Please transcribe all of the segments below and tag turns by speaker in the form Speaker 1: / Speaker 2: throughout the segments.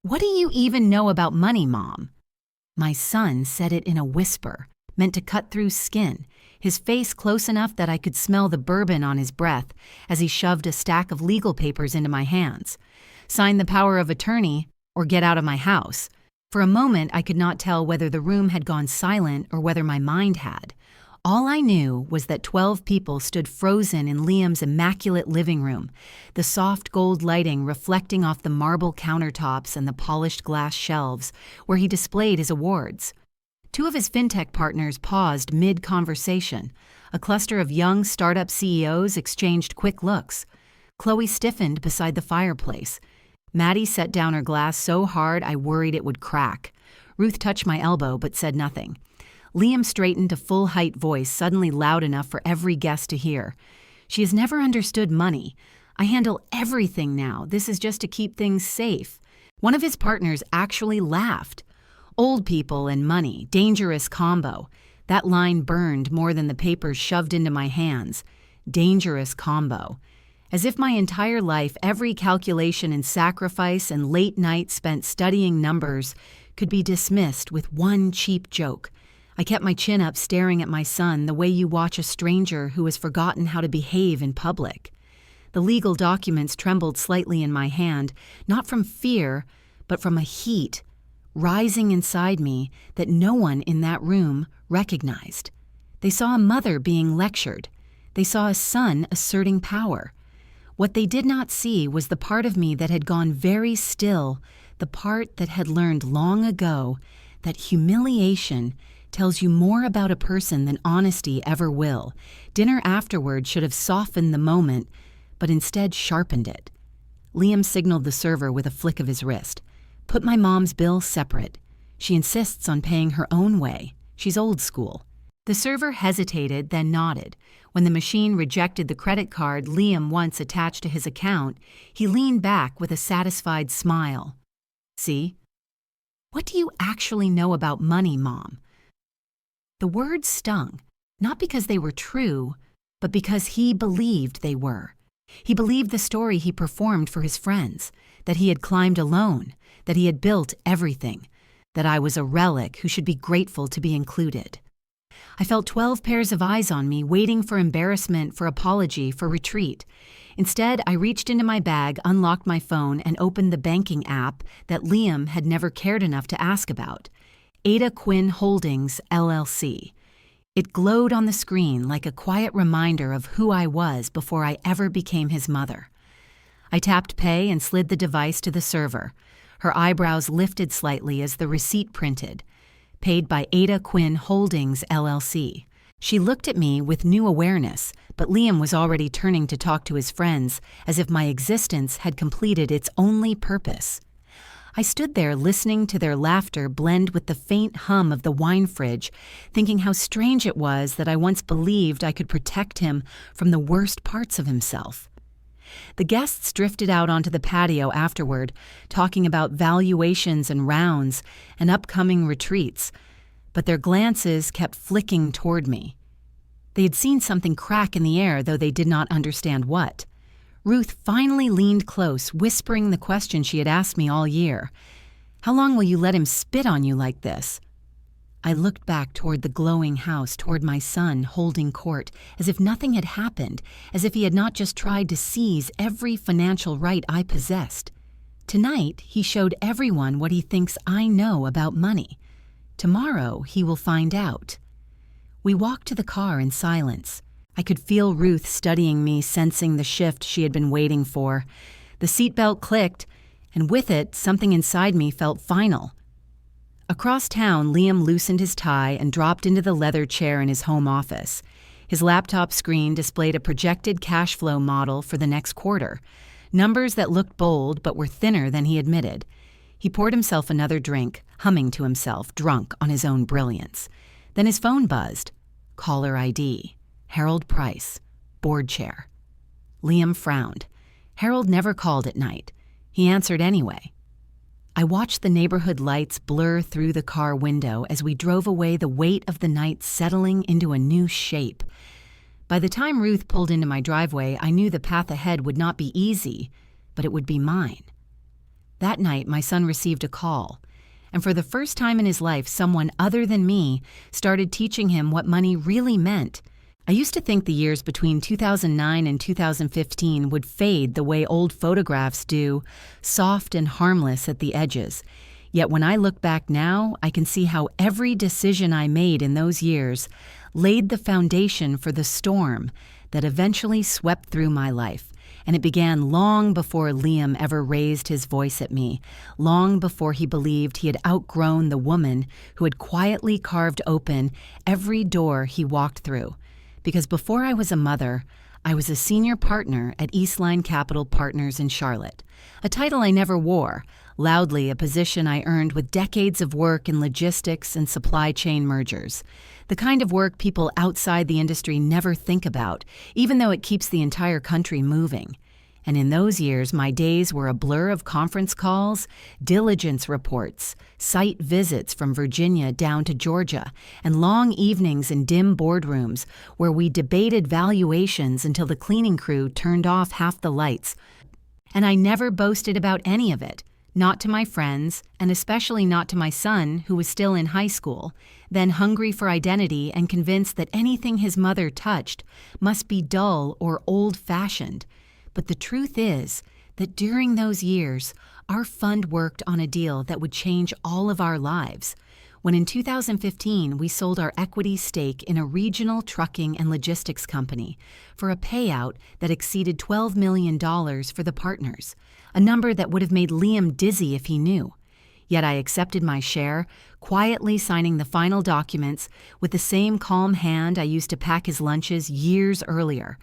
Speaker 1: What do you even know about money, Mom? My son said it in a whisper, meant to cut through skin, his face close enough that I could smell the bourbon on his breath as he shoved a stack of legal papers into my hands. Sign the power of attorney or get out of my house. For a moment, I could not tell whether the room had gone silent or whether my mind had. All I knew was that 12 people stood frozen in Liam's immaculate living room, the soft gold lighting reflecting off the marble countertops and the polished glass shelves where he displayed his awards. Two of his fintech partners paused mid-conversation. A cluster of young startup CEOs exchanged quick looks. Chloe stiffened beside the fireplace. Maddie set down her glass so hard I worried it would crack. Ruth touched my elbow but said nothing. Liam straightened a full-height voice suddenly loud enough for every guest to hear. She has never understood money. I handle everything now. This is just to keep things safe. One of his partners actually laughed. Old people and money, dangerous combo. That line burned more than the papers shoved into my hands. Dangerous combo. As if my entire life, every calculation and sacrifice and late night spent studying numbers could be dismissed with one cheap joke. I kept my chin up staring at my son the way you watch a stranger who has forgotten how to behave in public. The legal documents trembled slightly in my hand, not from fear, but from a heat rising inside me that no one in that room recognized. They saw a mother being lectured. They saw a son asserting power. What they did not see was the part of me that had gone very still, the part that had learned long ago that humiliation tells you more about a person than honesty ever will. Dinner afterward should have softened the moment, but instead sharpened it. Liam signaled the server with a flick of his wrist. Put my mom's bill separate. She insists on paying her own way. She's old school. The server hesitated, then nodded. When the machine rejected the credit card Liam once attached to his account, he leaned back with a satisfied smile. See? What do you actually know about money, Mom? The words stung, not because they were true, but because he believed they were. He believed the story he performed for his friends, that he had climbed alone, that he had built everything, that I was a relic who should be grateful to be included. I felt 12 pairs of eyes on me, waiting for embarrassment, for apology, for retreat. Instead, I reached into my bag, unlocked my phone, and opened the banking app that Liam had never cared enough to ask about. Ada Quinn Holdings, LLC. It glowed on the screen like a quiet reminder of who I was before I ever became his mother. I tapped pay and slid the device to the server. Her eyebrows lifted slightly as the receipt printed. Paid by Ada Quinn Holdings, LLC. She looked at me with new awareness, but Liam was already turning to talk to his friends as if my existence had completed its only purpose. I stood there listening to their laughter blend with the faint hum of the wine fridge, thinking how strange it was that I once believed I could protect him from the worst parts of himself. The guests drifted out onto the patio afterward, talking about valuations and rounds and upcoming retreats, but their glances kept flicking toward me. They had seen something crack in the air, though they did not understand what. Ruth finally leaned close, whispering the question she had asked me all year. How long will you let him spit on you like this? I looked back toward the glowing house, toward my son holding court, as if nothing had happened, as if he had not just tried to seize every financial right I possessed. Tonight, he showed everyone what he thinks I know about money. Tomorrow, he will find out. We walked to the car in silence. I could feel Ruth studying me, sensing the shift she had been waiting for. The seatbelt clicked, and with it, something inside me felt final. Across town, Liam loosened his tie and dropped into the leather chair in his home office. His laptop screen displayed a projected cash flow model for the next quarter, numbers that looked bold but were thinner than he admitted. He poured himself another drink, humming to himself, drunk on his own brilliance. Then his phone buzzed. Caller ID. Harold Price. Board chair. Liam frowned. Harold never called at night. He answered anyway. I watched the neighborhood lights blur through the car window as we drove away, the weight of the night settling into a new shape. By the time Ruth pulled into my driveway, I knew the path ahead would not be easy, but it would be mine. That night, my son received a call. And for the first time in his life, someone other than me started teaching him what money really meant. I used to think the years between 2009 and 2015 would fade the way old photographs do, soft and harmless at the edges. Yet when I look back now, I can see how every decision I made in those years laid the foundation for the storm that eventually swept through my life. And it began long before Liam ever raised his voice at me, long before he believed he had outgrown the woman who had quietly carved open every door he walked through. Because before I was a mother, I was a senior partner at Eastline Capital Partners in Charlotte, a title I never wore, loudly a position I earned with decades of work in logistics and supply chain mergers, the kind of work people outside the industry never think about, even though it keeps the entire country moving. And in those years, my days were a blur of conference calls, diligence reports, site visits from Virginia down to Georgia, and long evenings in dim boardrooms where we debated valuations until the cleaning crew turned off half the lights. And I never boasted about any of it, not to my friends, and especially not to my son, who was still in high school, then hungry for identity and convinced that anything his mother touched must be dull or old-fashioned. But the truth is that during those years, our fund worked on a deal that would change all of our lives. When in 2015 we sold our equity stake in a regional trucking and logistics company for a payout that exceeded $12 million for the partners, a number that would have made Liam dizzy if he knew. Yet I accepted my share, quietly signing the final documents with the same calm hand I used to pack his lunches years earlier.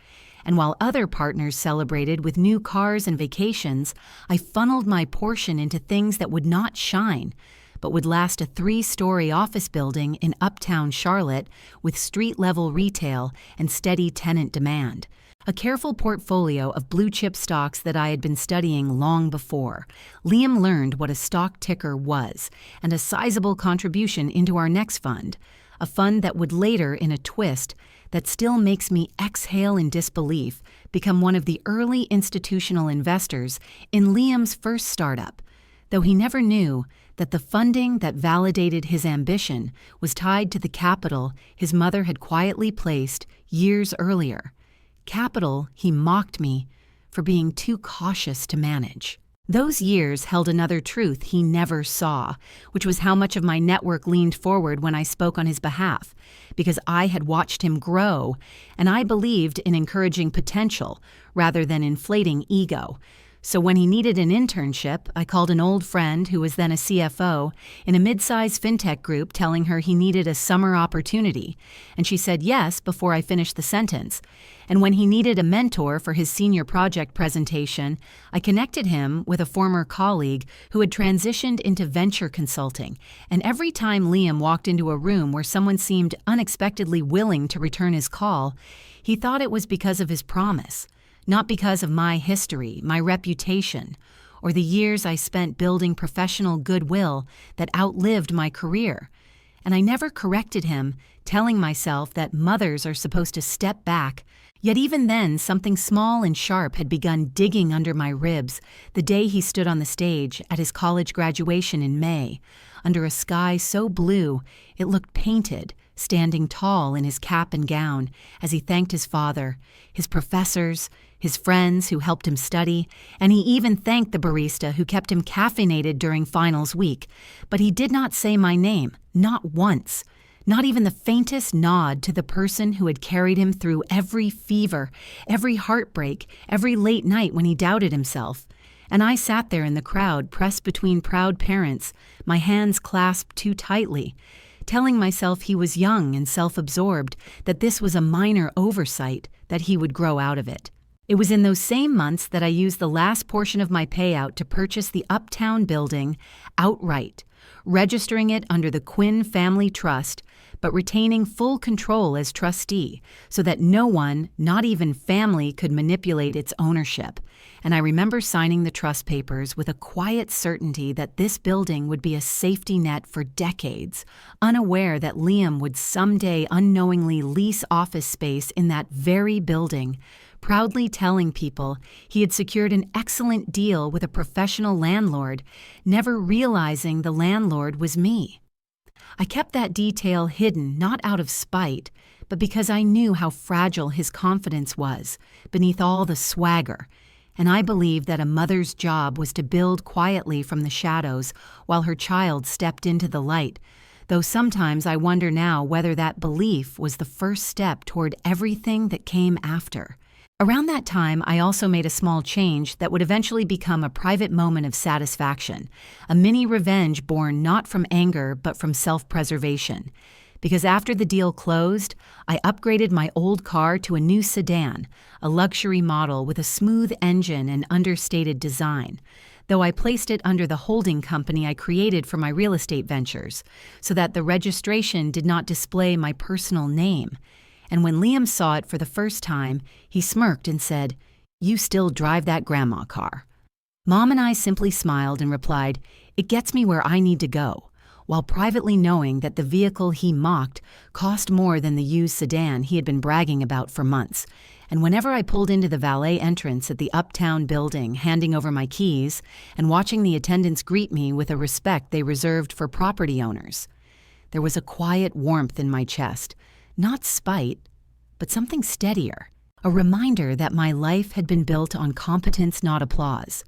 Speaker 1: And while other partners celebrated with new cars and vacations, I funneled my portion into things that would not shine, but would last a 3-story office building in uptown Charlotte with street-level retail and steady tenant demand. A careful portfolio of blue-chip stocks that I had been studying long before. Liam learned what a stock ticker was, and a sizable contribution into our next fund, a fund that would later, in a twist that still makes me exhale in disbelief, become one of the early institutional investors in Liam's first startup, though he never knew that the funding that validated his ambition was tied to the capital his mother had quietly placed years earlier. Capital he mocked me for being too cautious to manage. Those years held another truth he never saw, which was how much of my network leaned forward when I spoke on his behalf, because I had watched him grow, and I believed in encouraging potential rather than inflating ego. So when he needed an internship, I called an old friend who was then a CFO in a mid-sized fintech group telling her he needed a summer opportunity, and she said yes before I finished the sentence. And when he needed a mentor for his senior project presentation, I connected him with a former colleague who had transitioned into venture consulting. And every time Liam walked into a room where someone seemed unexpectedly willing to return his call, he thought it was because of his promise, not because of my history, my reputation, or the years I spent building professional goodwill that outlived my career. And I never corrected him, telling myself that mothers are supposed to step back. Yet even then, something small and sharp had begun digging under my ribs the day he stood on the stage at his college graduation in May, under a sky so blue it looked painted, standing tall in his cap and gown as he thanked his father, his professors, his friends who helped him study, and he even thanked the barista who kept him caffeinated during finals week. But he did not say my name, not once. Not even the faintest nod to the person who had carried him through every fever, every heartbreak, every late night when he doubted himself. And I sat there in the crowd, pressed between proud parents, my hands clasped too tightly, telling myself he was young and self-absorbed, that this was a minor oversight, that he would grow out of it. It was in those same months that I used the last portion of my payout to purchase the Uptown building outright, registering it under the Quinn Family Trust, but retaining full control as trustee so that no one, not even family, could manipulate its ownership. And I remember signing the trust papers with a quiet certainty that this building would be a safety net for decades, unaware that Liam would someday unknowingly lease office space in that very building, proudly telling people he had secured an excellent deal with a professional landlord, never realizing the landlord was me. I kept that detail hidden not out of spite, but because I knew how fragile his confidence was beneath all the swagger, and I believed that a mother's job was to build quietly from the shadows while her child stepped into the light, though sometimes I wonder now whether that belief was the first step toward everything that came after. Around that time, I also made a small change that would eventually become a private moment of satisfaction, a mini revenge born not from anger but from self-preservation. Because after the deal closed, I upgraded my old car to a new sedan, a luxury model with a smooth engine and understated design, though I placed it under the holding company I created for my real estate ventures, so that the registration did not display my personal name. And when Liam saw it for the first time, he smirked and said, "You still drive that grandma car." Mom and I simply smiled and replied, "It gets me where I need to go," while privately knowing that the vehicle he mocked cost more than the used sedan he had been bragging about for months. And whenever I pulled into the valet entrance at the Uptown building, handing over my keys and watching the attendants greet me with a respect they reserved for property owners, there was a quiet warmth in my chest. Not spite, but something steadier, a reminder that my life had been built on competence, not applause.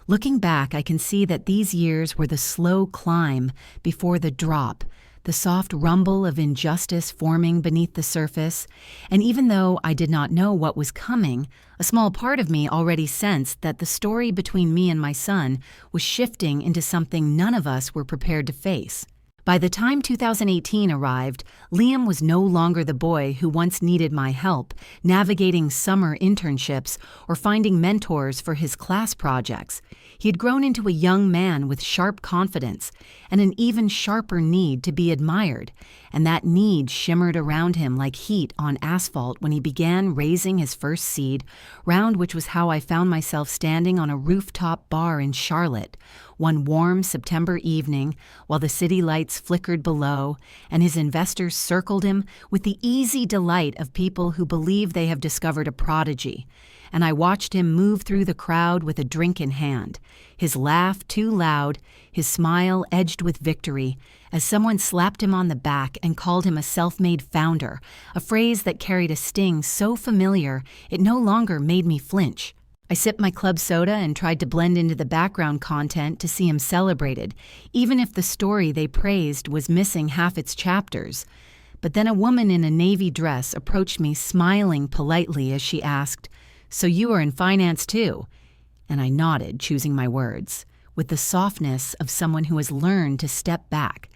Speaker 1: Looking back, I can see that these years were the slow climb before the drop, the soft rumble of injustice forming beneath the surface, and even though I did not know what was coming, a small part of me already sensed that the story between me and my son was shifting into something none of us were prepared to face. By the time 2018 arrived, Liam was no longer the boy who once needed my help navigating summer internships or finding mentors for his class projects. He had grown into a young man with sharp confidence and an even sharper need to be admired, and that need shimmered around him like heat on asphalt when he began raising his first seed, round which was how I found myself standing on a rooftop bar in Charlotte, one warm September evening while the city lights flickered below and his investors circled him with the easy delight of people who believe they have discovered a prodigy. And I watched him move through the crowd with a drink in hand, his laugh too loud, his smile edged with victory, as someone slapped him on the back and called him a self-made founder, a phrase that carried a sting so familiar it no longer made me flinch. I sipped my club soda and tried to blend into the background content to see him celebrated, even if the story they praised was missing half its chapters. But then a woman in a navy dress approached me smiling politely as she asked, "So you are in finance too?" And I nodded, choosing my words, with the softness of someone who has learned to step back,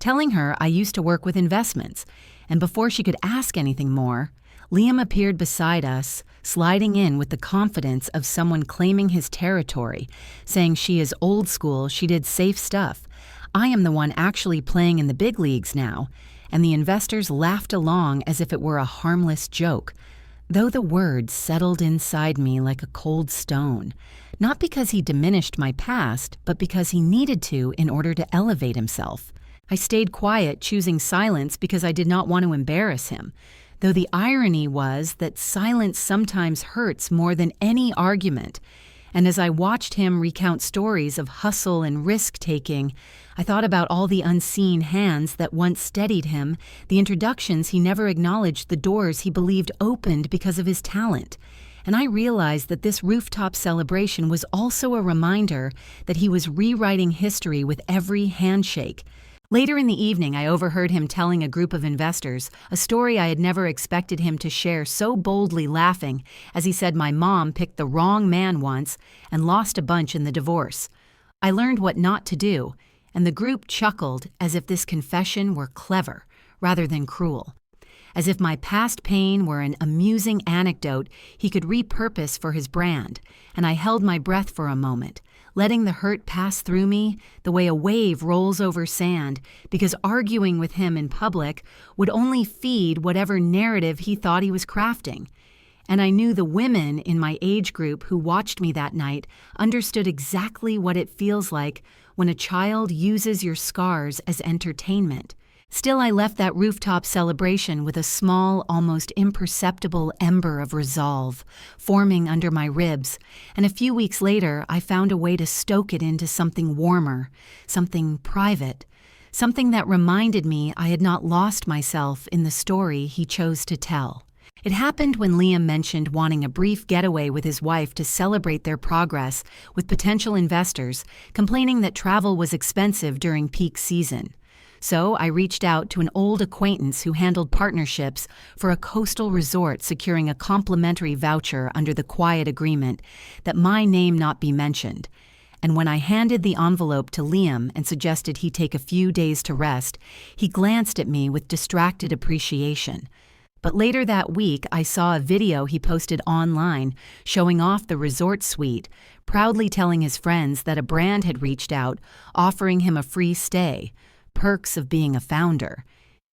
Speaker 1: telling her I used to work with investments, and before she could ask anything more, Liam appeared beside us, sliding in with the confidence of someone claiming his territory, saying she is old school, she did safe stuff. I am the one actually playing in the big leagues now, and the investors laughed along as if it were a harmless joke, though the words settled inside me like a cold stone, not because he diminished my past, but because he needed to in order to elevate himself. I stayed quiet, choosing silence because I did not want to embarrass him, though the irony was that silence sometimes hurts more than any argument. And as I watched him recount stories of hustle and risk-taking, I thought about all the unseen hands that once steadied him, the introductions he never acknowledged, the doors he believed opened because of his talent. And I realized that this rooftop celebration was also a reminder that he was rewriting history with every handshake. Later in the evening, I overheard him telling a group of investors a story I had never expected him to share, so boldly laughing as he said my mom picked the wrong man once and lost a bunch in the divorce. I learned what not to do, and the group chuckled as if this confession were clever rather than cruel, as if my past pain were an amusing anecdote he could repurpose for his brand, and I held my breath for a moment, letting the hurt pass through me the way a wave rolls over sand, because arguing with him in public would only feed whatever narrative he thought he was crafting. And I knew the women in my age group who watched me that night understood exactly what it feels like when a child uses your scars as entertainment. Still, I left that rooftop celebration with a small, almost imperceptible ember of resolve forming under my ribs, and a few weeks later I found a way to stoke it into something warmer, something private, something that reminded me I had not lost myself in the story he chose to tell. It happened when Liam mentioned wanting a brief getaway with his wife to celebrate their progress with potential investors, complaining that travel was expensive during peak season. So I reached out to an old acquaintance who handled partnerships for a coastal resort, securing a complimentary voucher under the quiet agreement that my name not be mentioned. And when I handed the envelope to Liam and suggested he take a few days to rest, he glanced at me with distracted appreciation. But later that week, I saw a video he posted online showing off the resort suite, proudly telling his friends that a brand had reached out, offering him a free stay. Perks of being a founder,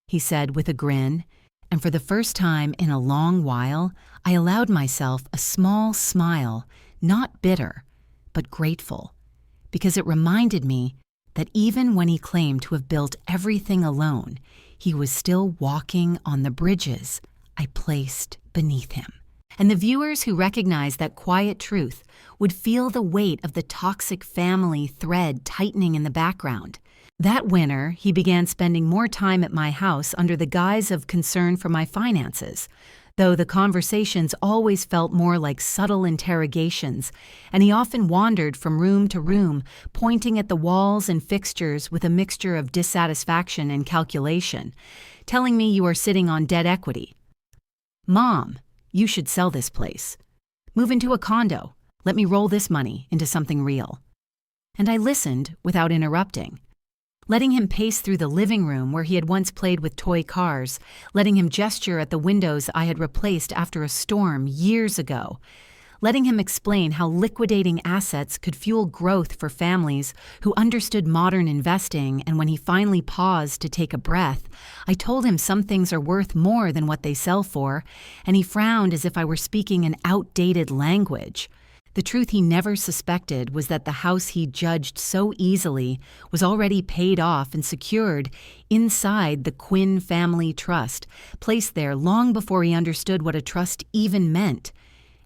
Speaker 1: he said with a grin, and for the first time in a long while, I allowed myself a small smile, not bitter, but grateful, because it reminded me that even when he claimed to have built everything alone, he was still walking on the bridges I placed beneath him. And the viewers who recognized that quiet truth would feel the weight of the toxic family thread tightening in the background. That winter, he began spending more time at my house under the guise of concern for my finances, though the conversations always felt more like subtle interrogations, and he often wandered from room to room, pointing at the walls and fixtures with a mixture of dissatisfaction and calculation, telling me you are sitting on dead equity. Mom, you should sell this place. Move into a condo. Let me roll this money into something real. And I listened without interrupting, letting him pace through the living room where he had once played with toy cars, letting him gesture at the windows I had replaced after a storm years ago, letting him explain how liquidating assets could fuel growth for families who understood modern investing. And when he finally paused to take a breath, I told him some things are worth more than what they sell for, and he frowned as if I were speaking an outdated language. The truth he never suspected was that the house he judged so easily was already paid off and secured inside the Quinn Family Trust, placed there long before he understood what a trust even meant.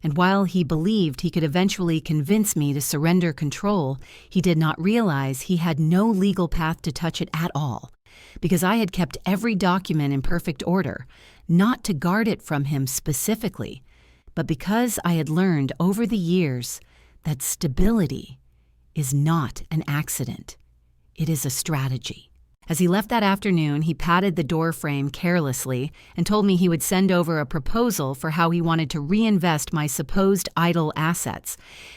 Speaker 1: And while he believed he could eventually convince me to surrender control, he did not realize he had no legal path to touch it at all, because I had kept every document in perfect order, not to guard it from him specifically, but because I had learned over the years that stability is not an accident. It is a strategy. As he left that afternoon, he patted the door frame carelessly and told me he would send over a proposal for how he wanted to reinvest my supposed idle assets.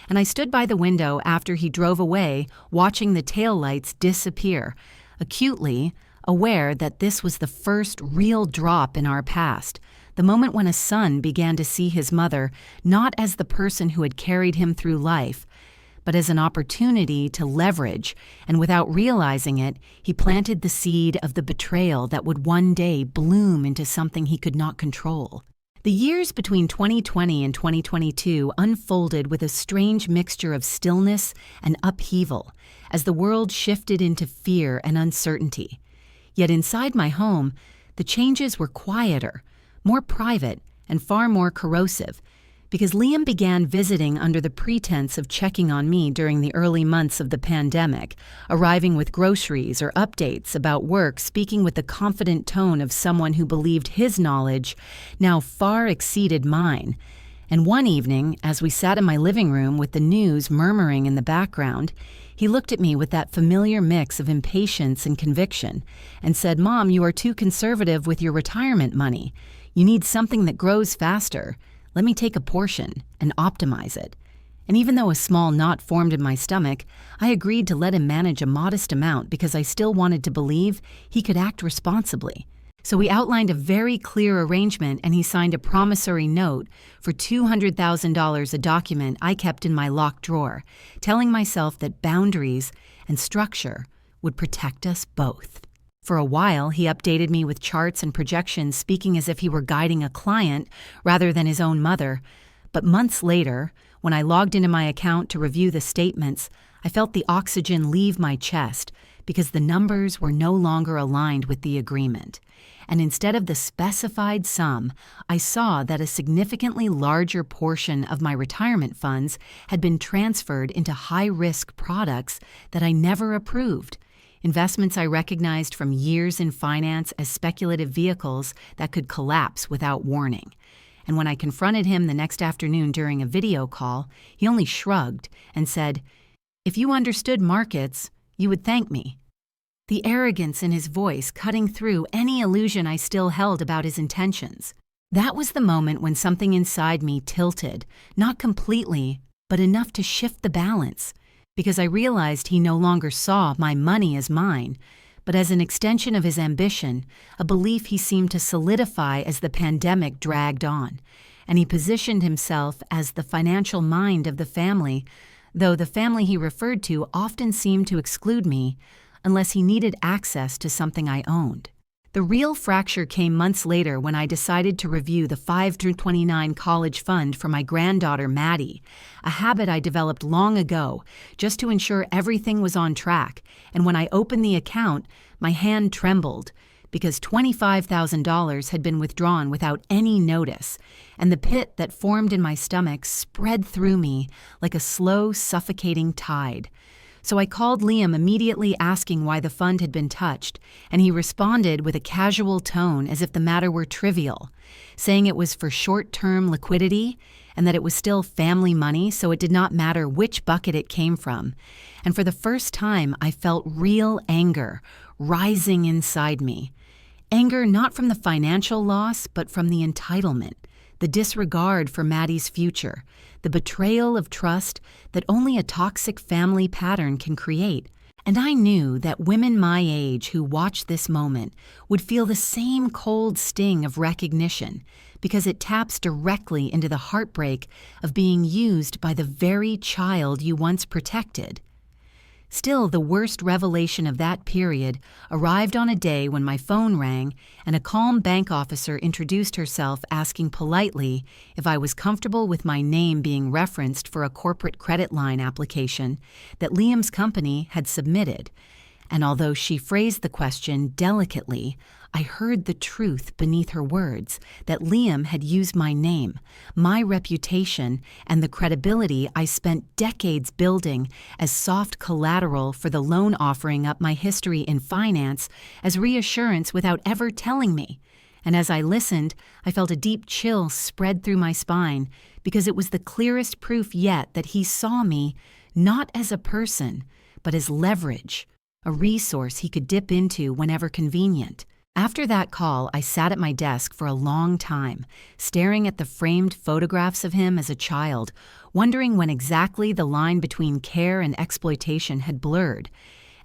Speaker 1: And I stood by the window after he drove away, watching the taillights disappear, acutely aware that this was the first real drop in our past, the moment when a son began to see his mother not as the person who had carried him through life, but as an opportunity to leverage, and without realizing it, he planted the seed of the betrayal that would one day bloom into something he could not control. The years between 2020 and 2022 unfolded with a strange mixture of stillness and upheaval as the world shifted into fear and uncertainty. Yet inside my home, the changes were quieter, more private, and far more corrosive, because Liam began visiting under the pretense of checking on me during the early months of the pandemic, arriving with groceries or updates about work, speaking with the confident tone of someone who believed his knowledge now far exceeded mine. And one evening, as we sat in my living room with the news murmuring in the background, he looked at me with that familiar mix of impatience and conviction and said, "Mom, you are too conservative with your retirement money. You need something that grows faster. Let me take a portion and optimize it." And even though a small knot formed in my stomach, I agreed to let him manage a modest amount because I still wanted to believe he could act responsibly. So we outlined a very clear arrangement, and he signed a promissory note for $200,000, a document I kept in my locked drawer, telling myself that boundaries and structure would protect us both. For a while, he updated me with charts and projections, speaking as if he were guiding a client rather than his own mother. But months later, when I logged into my account to review the statements, I felt the oxygen leave my chest because the numbers were no longer aligned with the agreement. And instead of the specified sum, I saw that a significantly larger portion of my retirement funds had been transferred into high-risk products that I never approved, investments I recognized from years in finance as speculative vehicles that could collapse without warning. And when I confronted him the next afternoon during a video call, he only shrugged and said, "If you understood markets, you would thank me." The arrogance in his voice cutting through any illusion I still held about his intentions. That was the moment when something inside me tilted, not completely, but enough to shift the balance, because I realized he no longer saw my money as mine, but as an extension of his ambition, a belief he seemed to solidify as the pandemic dragged on, and he positioned himself as the financial mind of the family, though the family he referred to often seemed to exclude me unless he needed access to something I owned. The real fracture came months later when I decided to review the 5 through 29 college fund for my granddaughter Maddie, a habit I developed long ago just to ensure everything was on track, and when I opened the account, my hand trembled because $25,000 had been withdrawn without any notice, and the pit that formed in my stomach spread through me like a slow, suffocating tide. So I called Liam immediately asking why the fund had been touched, and he responded with a casual tone as if the matter were trivial, saying it was for short-term liquidity and that it was still family money, so it did not matter which bucket it came from. And for the first time, I felt real anger rising inside me. Anger not from the financial loss, but from the entitlement, the disregard for Maddie's future, the betrayal of trust that only a toxic family pattern can create. And I knew that women my age who watched this moment would feel the same cold sting of recognition because it taps directly into the heartbreak of being used by the very child you once protected. Still, the worst revelation of that period arrived on a day when my phone rang and a calm bank officer introduced herself asking politely if I was comfortable with my name being referenced for a corporate credit line application that Liam's company had submitted. And although she phrased the question delicately, I heard the truth beneath her words that Liam had used my name, my reputation, and the credibility I spent decades building as soft collateral for the loan offering up my history in finance as reassurance without ever telling me. And as I listened, I felt a deep chill spread through my spine because it was the clearest proof yet that he saw me not as a person, but as leverage, a resource he could dip into whenever convenient. After that call, I sat at my desk for a long time, staring at the framed photographs of him as a child, wondering when exactly the line between care and exploitation had blurred.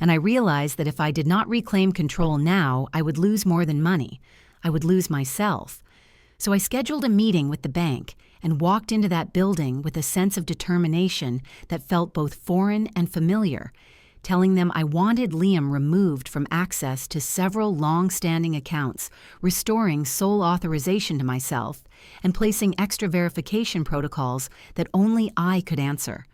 Speaker 1: And I realized that if I did not reclaim control now, I would lose more than money. I would lose myself. So I scheduled a meeting with the bank and walked into that building with a sense of determination that felt both foreign and familiar, telling them I wanted Liam removed from access to several long-standing accounts, restoring sole authorization to myself, and placing extra verification protocols that only I could answer.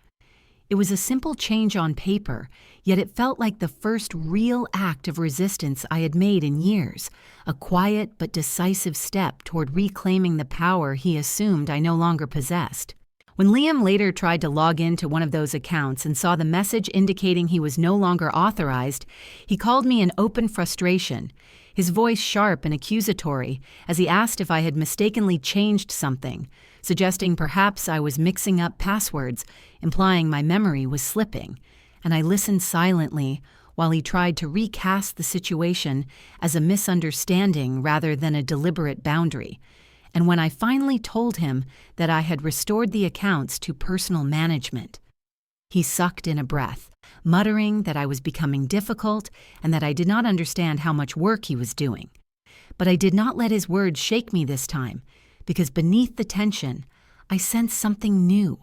Speaker 1: It was a simple change on paper, yet it felt like the first real act of resistance I had made in years, a quiet but decisive step toward reclaiming the power he assumed I no longer possessed. When Liam later tried to log into one of those accounts and saw the message indicating he was no longer authorized, he called me in open frustration, his voice sharp and accusatory as he asked if I had mistakenly changed something, suggesting perhaps I was mixing up passwords, implying my memory was slipping. And I listened silently while he tried to recast the situation as a misunderstanding rather than a deliberate boundary. And when I finally told him that I had restored the accounts to personal management, he sucked in a breath, muttering that I was becoming difficult and that I did not understand how much work he was doing. But I did not let his words shake me this time, because beneath the tension, I sensed something new.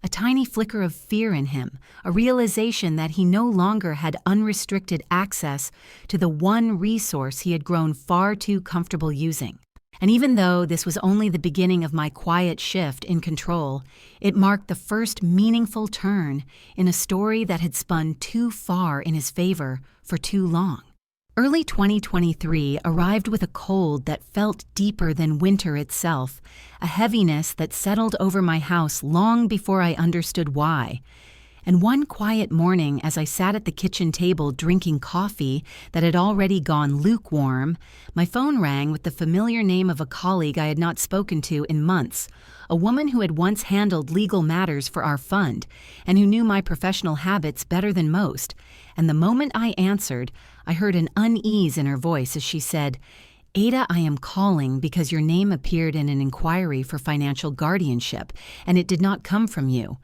Speaker 1: A tiny flicker of fear in him, a realization that he no longer had unrestricted access to the one resource he had grown far too comfortable using. And even though this was only the beginning of my quiet shift in control, it marked the first meaningful turn in a story that had spun too far in his favor for too long. Early 2023 arrived with a cold that felt deeper than winter itself, a heaviness that settled over my house long before I understood why. And one quiet morning, as I sat at the kitchen table drinking coffee that had already gone lukewarm, my phone rang with the familiar name of a colleague I had not spoken to in months, a woman who had once handled legal matters for our fund and who knew my professional habits better than most. And the moment I answered, I heard an unease in her voice as she said, "Ada, I am calling because your name appeared in an inquiry for financial guardianship, and it did not come from you."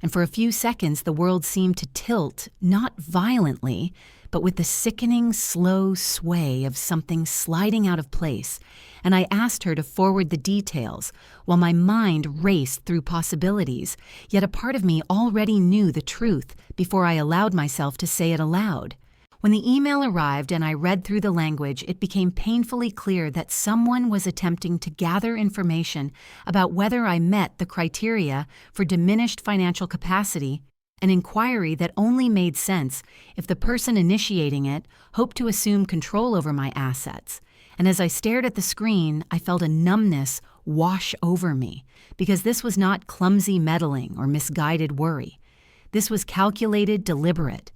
Speaker 1: And for a few seconds, the world seemed to tilt, not violently, but with the sickening, slow sway of something sliding out of place. And I asked her to forward the details, while my mind raced through possibilities, yet a part of me already knew the truth before I allowed myself to say it aloud. When the email arrived and I read through the language, it became painfully clear that someone was attempting to gather information about whether I met the criteria for diminished financial capacity, an inquiry that only made sense if the person initiating it hoped to assume control over my assets. And as I stared at the screen, I felt a numbness wash over me, because this was not clumsy meddling or misguided worry. This was calculated, deliberate.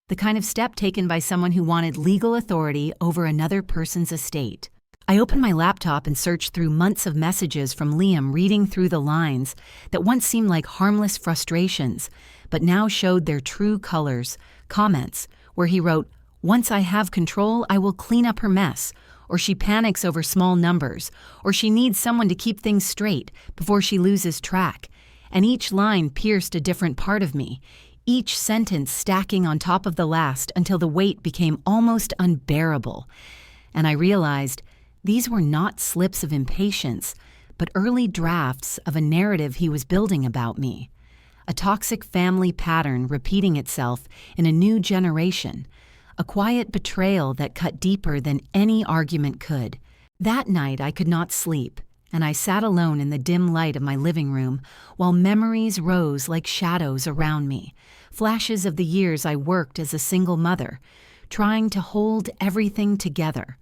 Speaker 1: The kind of step taken by someone who wanted legal authority over another person's estate. I opened my laptop and searched through months of messages from Liam, reading through the lines that once seemed like harmless frustrations, but now showed their true colors, comments, where he wrote, "Once I have control, I will clean up her mess," or "She panics over small numbers," or "She needs someone to keep things straight before she loses track." And each line pierced a different part of me, each sentence stacking on top of the last until the weight became almost unbearable. And I realized these were not slips of impatience, but early drafts of a narrative he was building about me. A toxic family pattern repeating itself in a new generation. A quiet betrayal that cut deeper than any argument could. That night I could not sleep, and I sat alone in the dim light of my living room while memories rose like shadows around me, flashes of the years I worked as a single mother, trying to hold everything together.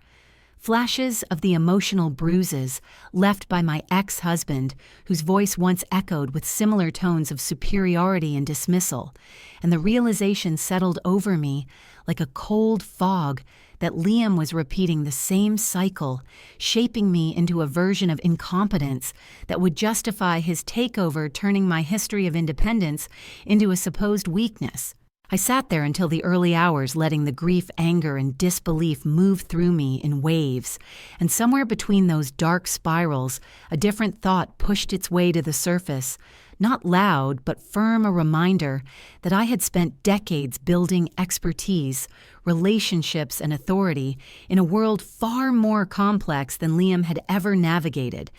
Speaker 1: Flashes of the emotional bruises left by my ex-husband, whose voice once echoed with similar tones of superiority and dismissal, and the realization settled over me like a cold fog that Liam was repeating the same cycle, shaping me into a version of incompetence that would justify his takeover, turning my history of independence into a supposed weakness. I sat there until the early hours, letting the grief, anger, and disbelief move through me in waves, and somewhere between those dark spirals, a different thought pushed its way to the surface, not loud but firm, a reminder that I had spent decades building expertise, relationships, and authority in a world far more complex than Liam had ever navigated.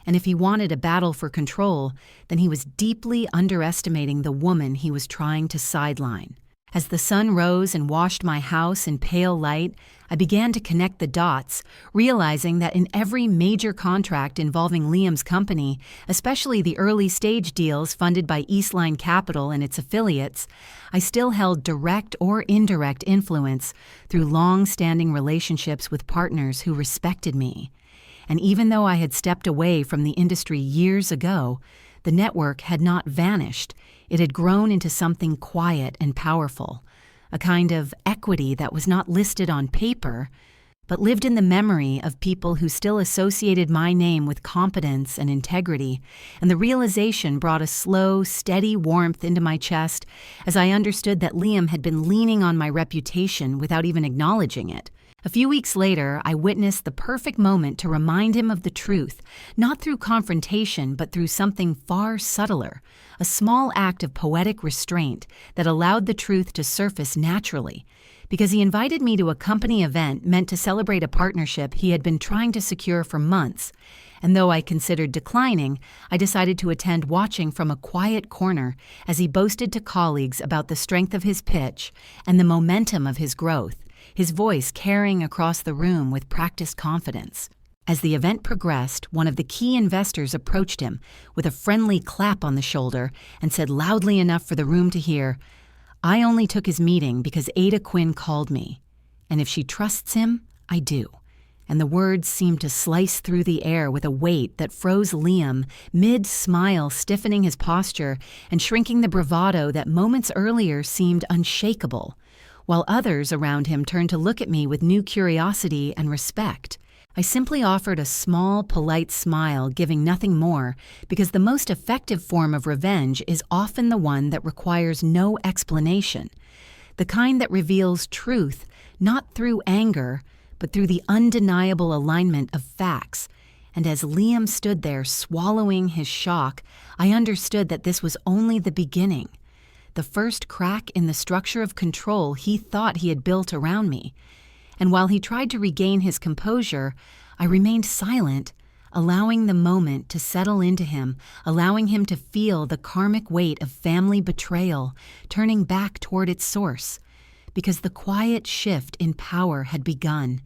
Speaker 1: And if he wanted a battle for control, then he was deeply underestimating the woman he was trying to sideline. As the sun rose and washed my house in pale light, I began to connect the dots, realizing that in every major contract involving Liam's company, especially the early-stage deals funded by Eastline Capital and its affiliates, I still held direct or indirect influence through long-standing relationships with partners who respected me. And even though I had stepped away from the industry years ago, the network had not vanished. It had grown into something quiet and powerful, a kind of equity that was not listed on paper, but lived in the memory of people who still associated my name with competence and integrity, and the realization brought a slow, steady warmth into my chest as I understood that Liam had been leaning on my reputation without even acknowledging it. A few weeks later, I witnessed the perfect moment to remind him of the truth, not through confrontation, but through something far subtler, a small act of poetic restraint that allowed the truth to surface naturally, because he invited me to a company event meant to celebrate a partnership he had been trying to secure for months. And though I considered declining, I decided to attend, watching from a quiet corner as he boasted to colleagues about the strength of his pitch and the momentum of his growth, his voice carrying across the room with practiced confidence. As the event progressed, one of the key investors approached him with a friendly clap on the shoulder and said loudly enough for the room to hear, "I only took his meeting because Ada Quinn called me. And if she trusts him, I do." And the words seemed to slice through the air with a weight that froze Liam mid-smile, stiffening his posture and shrinking the bravado that moments earlier seemed unshakable, while others around him turned to look at me with new curiosity and respect. I simply offered a small, polite smile, giving nothing more, because the most effective form of revenge is often the one that requires no explanation, the kind that reveals truth not through anger, but through the undeniable alignment of facts. And as Liam stood there swallowing his shock, I understood that this was only the beginning, the first crack in the structure of control he thought he had built around me. And while he tried to regain his composure, I remained silent, allowing the moment to settle into him, allowing him to feel the karmic weight of family betrayal, turning back toward its source. Because the quiet shift in power had begun,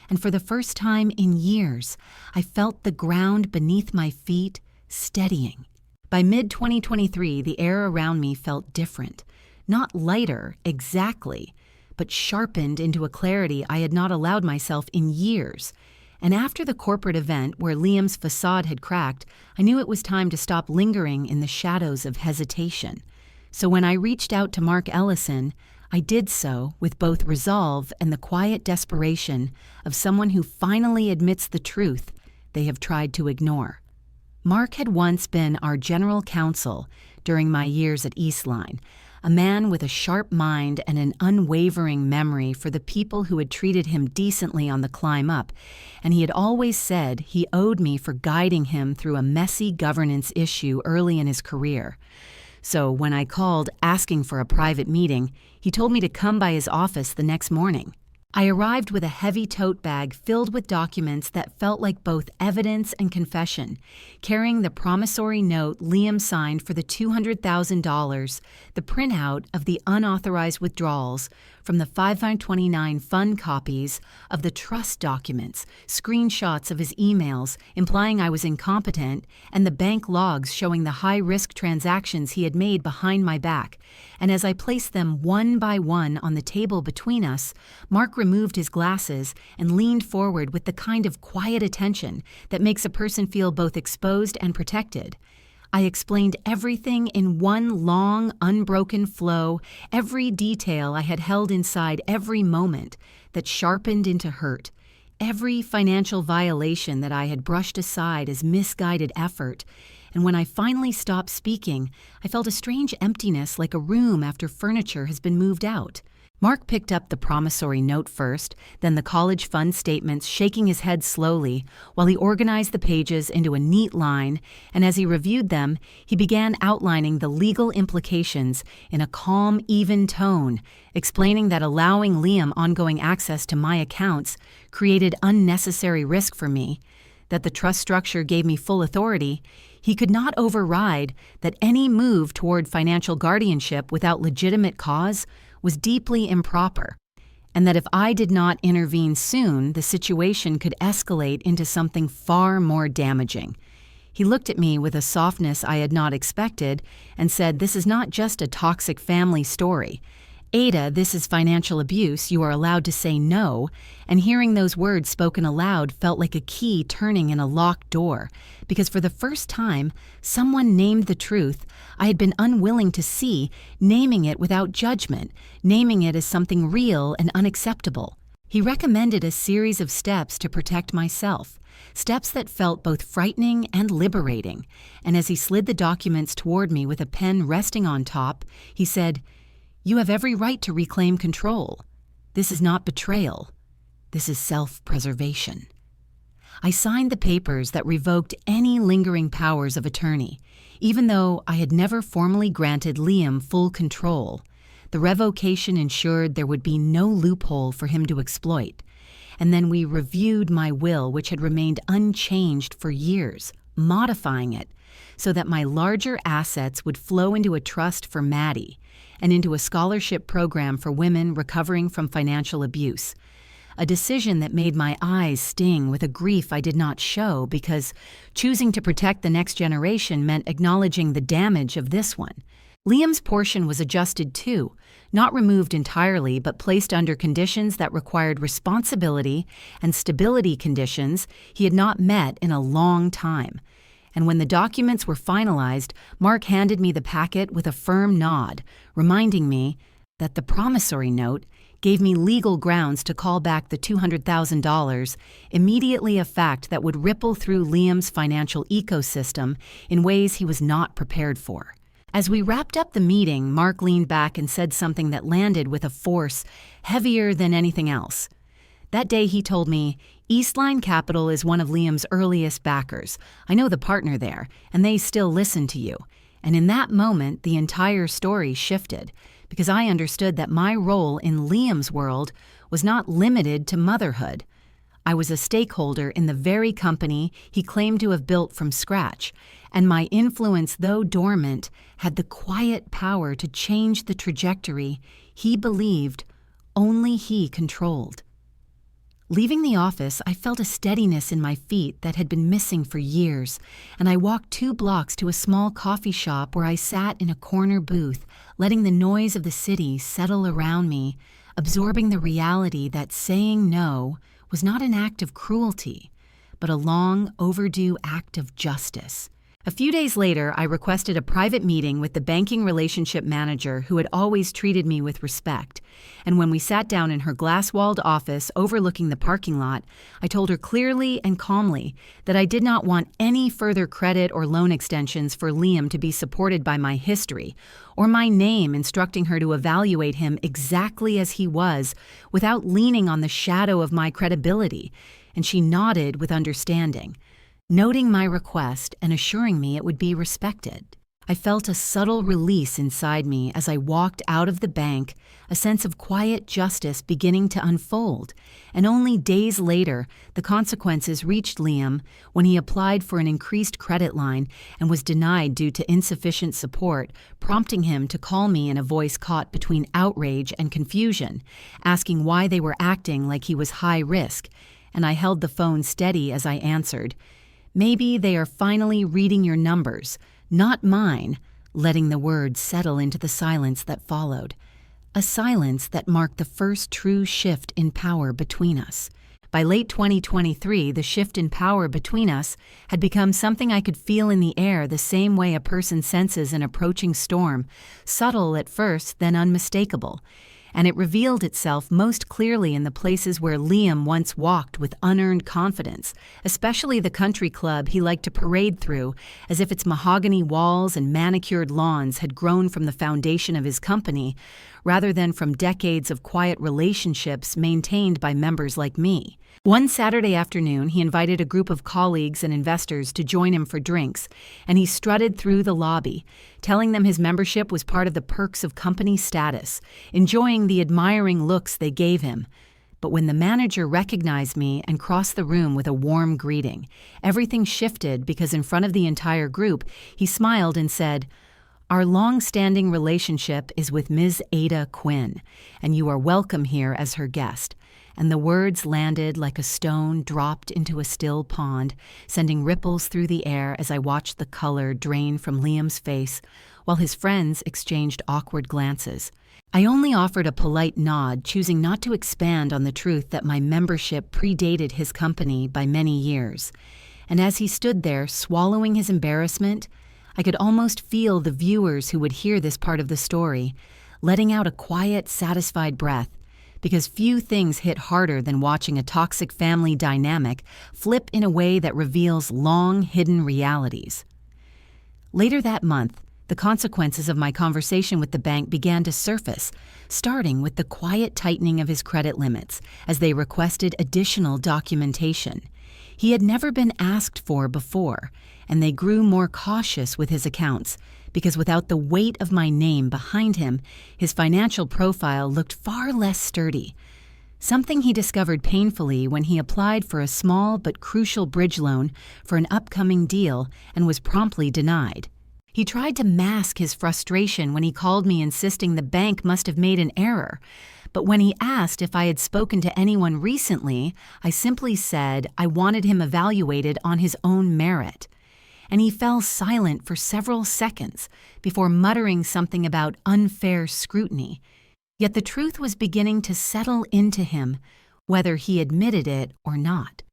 Speaker 1: and for the first time in years, I felt the ground beneath my feet steadying. By mid-2023, the air around me felt different, not lighter exactly, but sharpened into a clarity I had not allowed myself in years. And after the corporate event where Liam's facade had cracked, I knew it was time to stop lingering in the shadows of hesitation. So when I reached out to Mark Ellison, I did so with both resolve and the quiet desperation of someone who finally admits the truth they have tried to ignore. Mark had once been our general counsel during my years at Eastline, a man with a sharp mind and an unwavering memory for the people who had treated him decently on the climb up, and he had always said he owed me for guiding him through a messy governance issue early in his career. So when I called asking for a private meeting, he told me to come by his office the next morning. I arrived with a heavy tote bag filled with documents that felt like both evidence and confession, carrying the promissory note Liam signed for the $200,000, the printout of the unauthorized withdrawals from the 529 fund copies of the trust documents, screenshots of his emails implying I was incompetent, and the bank logs showing the high-risk transactions he had made behind my back. And as I placed them one by one on the table between us, Mark removed his glasses and leaned forward with the kind of quiet attention that makes a person feel both exposed and protected. I explained everything in one long, unbroken flow, every detail I had held inside every moment that sharpened into hurt, every financial violation that I had brushed aside as misguided effort. And when I finally stopped speaking, I felt a strange emptiness like a room after furniture has been moved out. Mark picked up the promissory note first, then the college fund statements, shaking his head slowly while he organized the pages into a neat line, and as he reviewed them, he began outlining the legal implications in a calm, even tone, explaining that allowing Liam ongoing access to my accounts created unnecessary risk for me, that the trust structure gave me full authority. He could not override that any move toward financial guardianship without legitimate cause was deeply improper, and that if I did not intervene soon, the situation could escalate into something far more damaging. He looked at me with a softness I had not expected and said, "This is not just a toxic family story. Ada, this is financial abuse. You are allowed to say no." And hearing those words spoken aloud felt like a key turning in a locked door, because for the first time, someone named the truth I had been unwilling to see, naming it without judgment, naming it as something real and unacceptable. He recommended a series of steps to protect myself, steps that felt both frightening and liberating. And as he slid the documents toward me with a pen resting on top, he said, "You have every right to reclaim control. This is not betrayal. This is self-preservation." I signed the papers that revoked any lingering powers of attorney, even though I had never formally granted Liam full control. The revocation ensured there would be no loophole for him to exploit. And then we reviewed my will, which had remained unchanged for years, modifying it so that my larger assets would flow into a trust for Maddie and into a scholarship program for women recovering from financial abuse. a decision that made my eyes sting with a grief I did not show because choosing to protect the next generation meant acknowledging the damage of this one. Liam's portion was adjusted too, not removed entirely but placed under conditions that required responsibility and stability conditions he had not met in a long time. And when the documents were finalized, Mark handed me the packet with a firm nod, reminding me that the promissory note gave me legal grounds to call back the $200,000, immediately a fact that would ripple through Liam's financial ecosystem in ways he was not prepared for. As we wrapped up the meeting, Mark leaned back and said something that landed with a force heavier than anything else. That day he told me, "Eastline Capital is one of Liam's earliest backers. I know the partner there, and they still listen to you." And in that moment, the entire story shifted, because I understood that my role in Liam's world was not limited to motherhood. I was a stakeholder in the very company he claimed to have built from scratch, and my influence, though dormant, had the quiet power to change the trajectory he believed only he controlled. Leaving the office, I felt a steadiness in my feet that had been missing for years, and I walked 2 blocks to a small coffee shop where I sat in a corner booth, letting the noise of the city settle around me, absorbing the reality that saying no was not an act of cruelty, but a long overdue act of justice. A few days later, I requested a private meeting with the banking relationship manager who had always treated me with respect, and when we sat down in her glass-walled office overlooking the parking lot, I told her clearly and calmly that I did not want any further credit or loan extensions for Liam to be supported by my history, or my name instructing her to evaluate him exactly as he was without leaning on the shadow of my credibility, and she nodded with understanding, noting my request and assuring me it would be respected. I felt a subtle release inside me as I walked out of the bank, a sense of quiet justice beginning to unfold, and only days later, the consequences reached Liam when he applied for an increased credit line and was denied due to insufficient support, prompting him to call me in a voice caught between outrage and confusion, asking why they were acting like he was high risk, and I held the phone steady as I answered, "Maybe they are finally reading your numbers, not mine," letting the words settle into the silence that followed. A silence that marked the first true shift in power between us. By late 2023, the shift in power between us had become something I could feel in the air the same way a person senses an approaching storm, subtle at first, then unmistakable. And it revealed itself most clearly in the places where Liam once walked with unearned confidence, especially the country club he liked to parade through as if its mahogany walls and manicured lawns had grown from the foundation of his company rather than from decades of quiet relationships maintained by members like me. One Saturday afternoon, he invited a group of colleagues and investors to join him for drinks, and he strutted through the lobby, telling them his membership was part of the perks of company status, enjoying the admiring looks they gave him. But when the manager recognized me and crossed the room with a warm greeting, everything shifted because in front of the entire group, he smiled and said, "Our long-standing relationship is with Ms. Ada Quinn, and you are welcome here as her guest." And the words landed like a stone dropped into a still pond, sending ripples through the air as I watched the color drain from Liam's face, while his friends exchanged awkward glances. I only offered a polite nod, choosing not to expand on the truth that my membership predated his company by many years. And as he stood there, swallowing his embarrassment, I could almost feel the viewers who would hear this part of the story, letting out a quiet, satisfied breath, because few things hit harder than watching a toxic family dynamic flip in a way that reveals long-hidden realities. Later that month, the consequences of my conversation with the bank began to surface, starting with the quiet tightening of his credit limits as they requested additional documentation he had never been asked for before, and they grew more cautious with his accounts, because without the weight of my name behind him, his financial profile looked far less sturdy. Something he discovered painfully when he applied for a small but crucial bridge loan for an upcoming deal and was promptly denied. He tried to mask his frustration when he called me insisting the bank must have made an error, But when he asked if I had spoken to anyone recently, I simply said I wanted him evaluated on his own merit. And he fell silent for several seconds before muttering something about unfair scrutiny. Yet the truth was beginning to settle into him, whether he admitted it or not.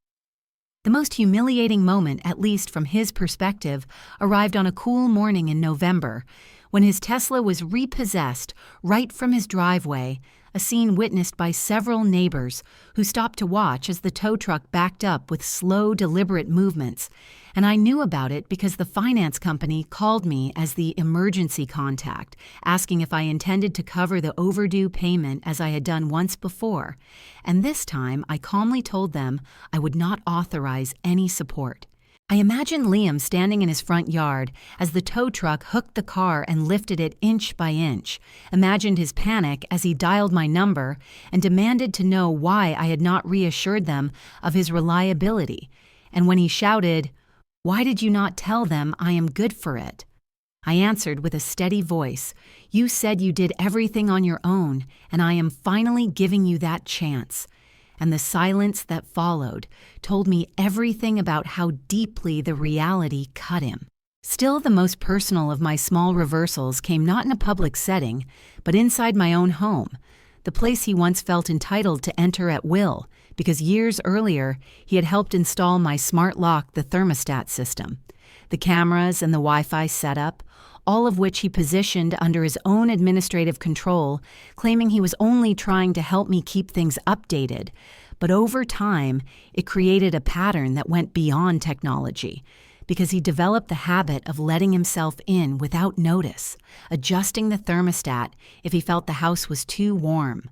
Speaker 1: The most humiliating moment, at least from his perspective, arrived on a cool morning in November, when his Tesla was repossessed right from his driveway, a scene witnessed by several neighbors who stopped to watch as the tow truck backed up with slow, deliberate movements. And I knew about it because the finance company called me as the emergency contact, asking if I intended to cover the overdue payment as I had done once before. And this time, I calmly told them I would not authorize any support. I imagined Liam standing in his front yard as the tow truck hooked the car and lifted it inch by inch, imagined his panic as he dialed my number and demanded to know why I had not reassured them of his reliability, and when he shouted, "Why did you not tell them I am good for it?" I answered with a steady voice, "You said you did everything on your own, and I am finally giving you that chance." And the silence that followed told me everything about how deeply the reality cut him. Still, the most personal of my small reversals came not in a public setting, but inside my own home, the place he once felt entitled to enter at will, because years earlier he had helped install my smart lock, the thermostat system, the cameras and the Wi-Fi setup, all of which he positioned under his own administrative control, claiming he was only trying to help me keep things updated. But over time, it created a pattern that went beyond technology, because he developed the habit of letting himself in without notice, adjusting the thermostat if he felt the house was too warm,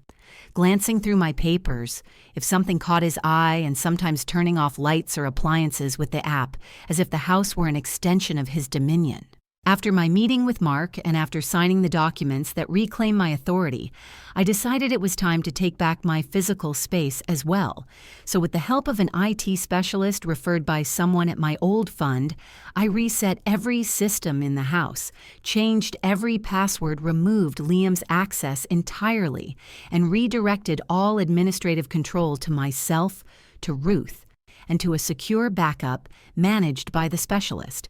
Speaker 1: glancing through my papers if something caught his eye, and sometimes turning off lights or appliances with the app as if the house were an extension of his dominion. After my meeting with Mark and after signing the documents that reclaim my authority, I decided it was time to take back my physical space as well. So with the help of an IT specialist referred by someone at my old fund, I reset every system in the house, changed every password, removed Liam's access entirely, and redirected all administrative control to myself, to Ruth, and to a secure backup managed by the specialist.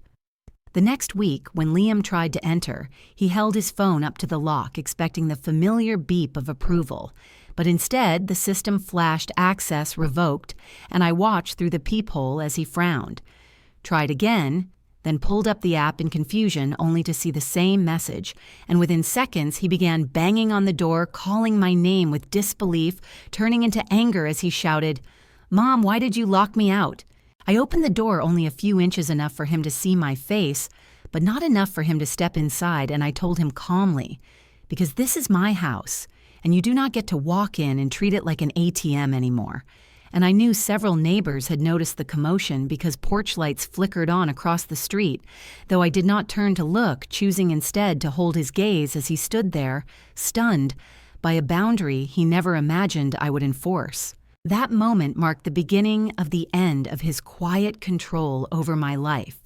Speaker 1: The next week, when Liam tried to enter, he held his phone up to the lock, expecting the familiar beep of approval. But instead, the system flashed access revoked, and I watched through the peephole as he frowned. Tried again, then pulled up the app in confusion only to see the same message, and within seconds he began banging on the door, calling my name with disbelief, turning into anger as he shouted, "Mom, why did you lock me out?" I opened the door only a few inches enough for him to see my face, but not enough for him to step inside, and I told him calmly, "Because this is my house, and you do not get to walk in and treat it like an ATM anymore." And I knew several neighbors had noticed the commotion because porch lights flickered on across the street, though I did not turn to look, choosing instead to hold his gaze as he stood there, stunned by a boundary he never imagined I would enforce. That moment marked the beginning of the end of his quiet control over my life,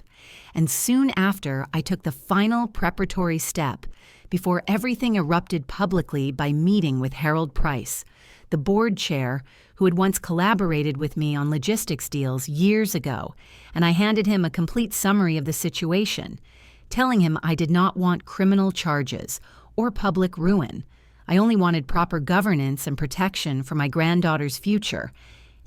Speaker 1: and soon after I took the final preparatory step before everything erupted publicly by meeting with Harold Price, the board chair who had once collaborated with me on logistics deals years ago, and I handed him a complete summary of the situation, telling him I did not want criminal charges or public ruin. I only wanted proper governance and protection for my granddaughter's future,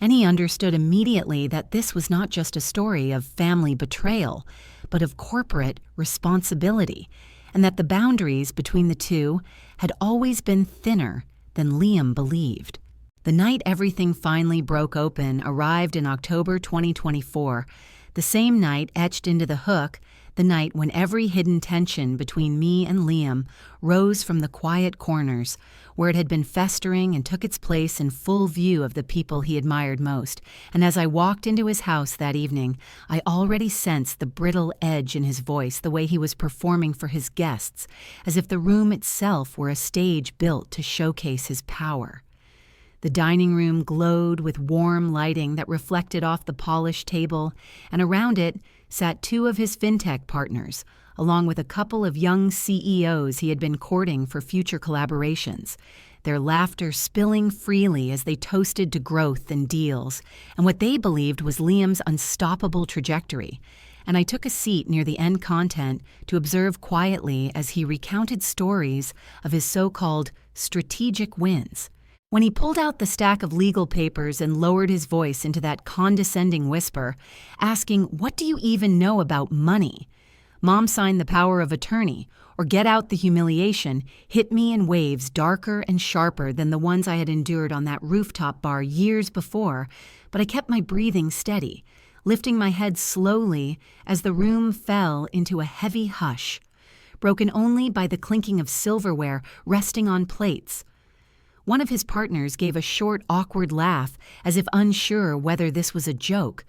Speaker 1: and he understood immediately that this was not just a story of family betrayal, but of corporate responsibility, and that the boundaries between the two had always been thinner than Liam believed. The night everything finally broke open arrived in October 2024, the same night etched into the hook, the night when every hidden tension between me and Liam rose from the quiet corners, where it had been festering and took its place in full view of the people he admired most. And as I walked into his house that evening, I already sensed the brittle edge in his voice, the way he was performing for his guests, as if the room itself were a stage built to showcase his power. The dining room glowed with warm lighting that reflected off the polished table, and around it sat two of his fintech partners, along with a couple of young CEOs he had been courting for future collaborations. their laughter spilling freely as they toasted to growth and deals, and what they believed was Liam's unstoppable trajectory. And I took a seat near the end content to observe quietly as he recounted stories of his so-called strategic wins. When he pulled out the stack of legal papers and lowered his voice into that condescending whisper, asking, "What do you even know about money?" Mom signed the power of attorney, or get out the humiliation, hit me in waves darker and sharper than the ones I had endured on that rooftop bar years before, but I kept my breathing steady, lifting my head slowly as the room fell into a heavy hush, broken only by the clinking of silverware resting on plates. One of his partners gave a short, awkward laugh as if unsure whether this was a joke,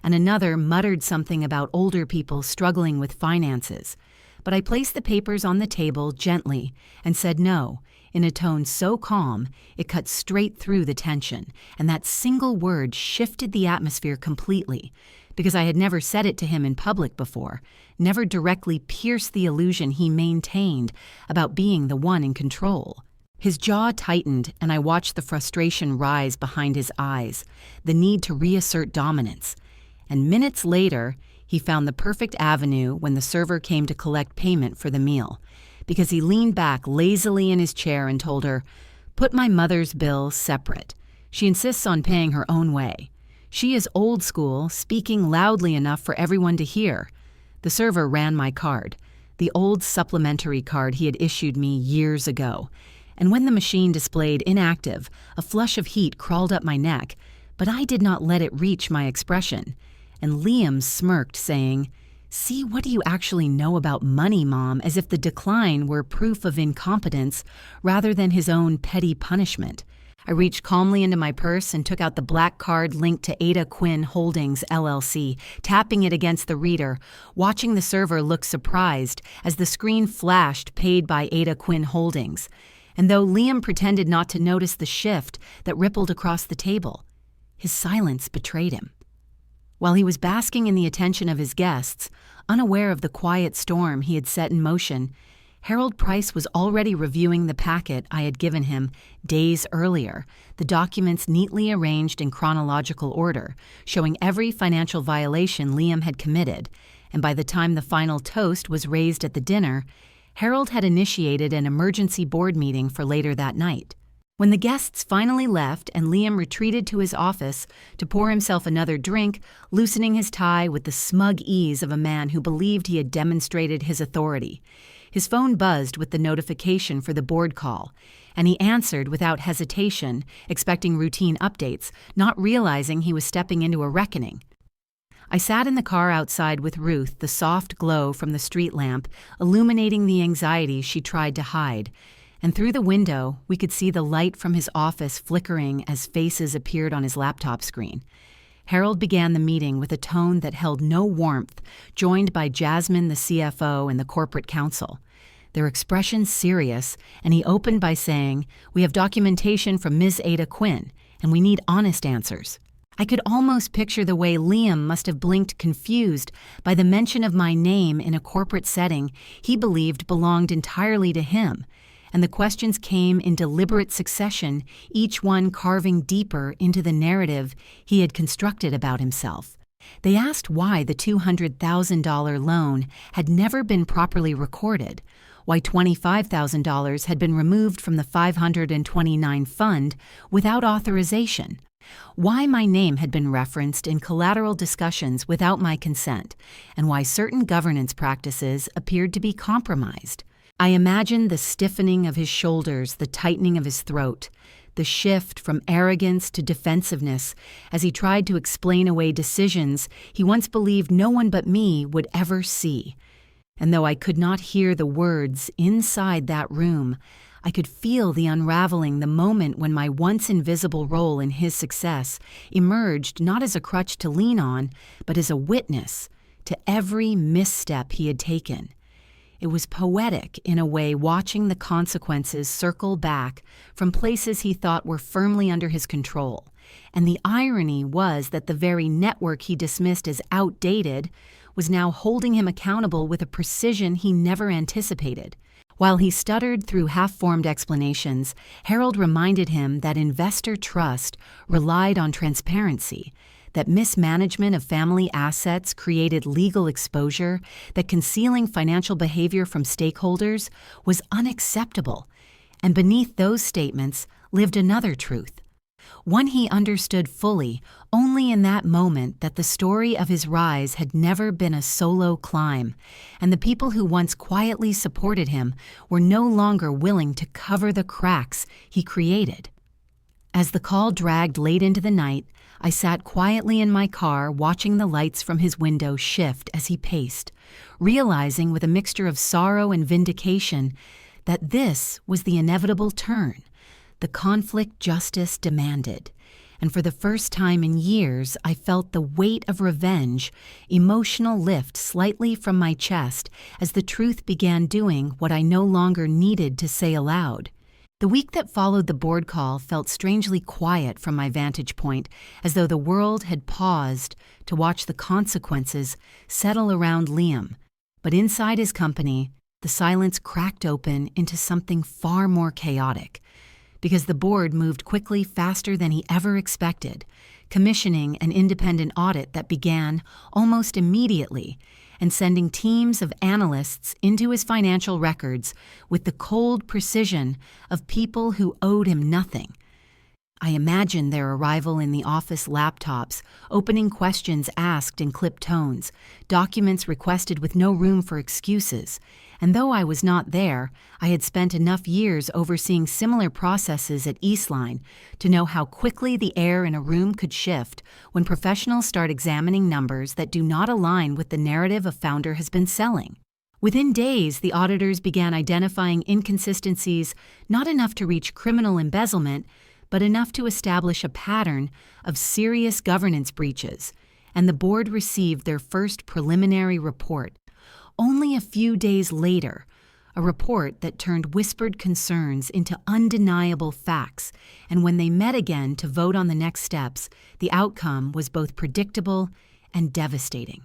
Speaker 1: and another muttered something about older people struggling with finances. But I placed the papers on the table gently and said no, in a tone so calm it cut straight through the tension, and that single word shifted the atmosphere completely, because I had never said it to him in public before, never directly pierced the illusion he maintained about being the one in control. His jaw tightened, and I watched the frustration rise behind his eyes, the need to reassert dominance. And minutes later, he found the perfect avenue when the server came to collect payment for the meal, because he leaned back lazily in his chair and told her, "Put my mother's bill separate. She insists on paying her own way. She is old school, speaking loudly enough for everyone to hear." The server ran my card, the old supplementary card he had issued me years ago. And when the machine displayed inactive, a flush of heat crawled up my neck, but I did not let it reach my expression. And Liam smirked, saying, "See, what do you actually know about money, Mom?" as if the decline were proof of incompetence rather than his own petty punishment. I reached calmly into my purse and took out the black card linked to Ada Quinn Holdings, LLC, tapping it against the reader, watching the server look surprised as the screen flashed paid by Ada Quinn Holdings. And though Liam pretended not to notice the shift that rippled across the table, his silence betrayed him. While he was basking in the attention of his guests, unaware of the quiet storm he had set in motion, Harold Price was already reviewing the packet I had given him days earlier, the documents neatly arranged in chronological order, showing every financial violation Liam had committed, and by the time the final toast was raised at the dinner, Harold had initiated an emergency board meeting for later that night. When the guests finally left and Liam retreated to his office to pour himself another drink, loosening his tie with the smug ease of a man who believed he had demonstrated his authority, his phone buzzed with the notification for the board call, and he answered without hesitation, expecting routine updates, not realizing he was stepping into a reckoning. I sat in the car outside with Ruth, the soft glow from the street lamp illuminating the anxiety she tried to hide, and through the window we could see the light from his office flickering as faces appeared on his laptop screen. Harold began the meeting with a tone that held no warmth, joined by Jasmine, the CFO, and the corporate counsel. Their expressions serious, and he opened by saying, "We have documentation from Ms. Ada Quinn, and we need honest answers." I could almost picture the way Liam must have blinked confused by the mention of my name in a corporate setting he believed belonged entirely to him, and the questions came in deliberate succession, each one carving deeper into the narrative he had constructed about himself. They asked why the $200,000 loan had never been properly recorded, why $25,000 had been removed from the 529 fund without authorization, why my name had been referenced in collateral discussions without my consent, and why certain governance practices appeared to be compromised. I imagined the stiffening of his shoulders, the tightening of his throat, the shift from arrogance to defensiveness as he tried to explain away decisions he once believed no one but me would ever see. And though I could not hear the words inside that room, I could feel the unraveling the moment when my once invisible role in his success emerged not as a crutch to lean on, but as a witness to every misstep he had taken. It was poetic in a way, watching the consequences circle back from places he thought were firmly under his control. And the irony was that the very network he dismissed as outdated was now holding him accountable with a precision he never anticipated. While he stuttered through half-formed explanations, Harold reminded him that investor trust relied on transparency, that mismanagement of family assets created legal exposure, that concealing financial behavior from stakeholders was unacceptable, and beneath those statements lived another truth, one he understood fully only in that moment, that the story of his rise had never been a solo climb, and the people who once quietly supported him were no longer willing to cover the cracks he created. As the call dragged late into the night, I sat quietly in my car watching the lights from his window shift as he paced, realizing with a mixture of sorrow and vindication that this was the inevitable turn, the conflict justice demanded. And for the first time in years, I felt the weight of revenge, emotional lift slightly from my chest as the truth began doing what I no longer needed to say aloud. The week that followed the board call felt strangely quiet from my vantage point, as though the world had paused to watch the consequences settle around Liam. But inside his company, the silence cracked open into something far more chaotic, because the board moved quickly, faster than he ever expected, commissioning an independent audit that began almost immediately and sending teams of analysts into his financial records with the cold precision of people who owed him nothing. I imagined their arrival in the office laptops, opening questions asked in clipped tones, documents requested with no room for excuses. And though I was not there, I had spent enough years overseeing similar processes at Eastline to know how quickly the air in a room could shift when professionals start examining numbers that do not align with the narrative a founder has been selling. Within days, the auditors began identifying inconsistencies, not enough to reach criminal embezzlement, but enough to establish a pattern of serious governance breaches, and the board received their first preliminary report. Only a few days later, a report that turned whispered concerns into undeniable facts, and when they met again to vote on the next steps, the outcome was both predictable and devastating.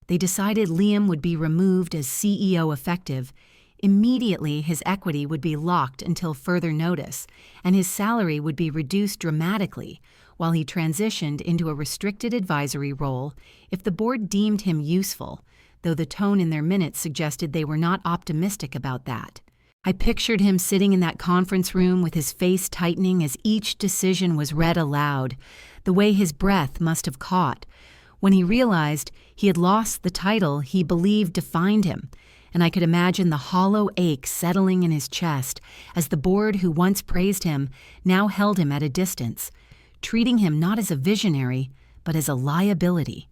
Speaker 1: They decided Liam would be removed as CEO effective. Immediately, his equity would be locked until further notice, and his salary would be reduced dramatically while he transitioned into a restricted advisory role if the board deemed him useful, though the tone in their minutes suggested they were not optimistic about that. I pictured him sitting in that conference room with his face tightening as each decision was read aloud, the way his breath must have caught, when he realized he had lost the title he believed defined him, and I could imagine the hollow ache settling in his chest as the board who once praised him now held him at a distance, treating him not as a visionary, but as a liability.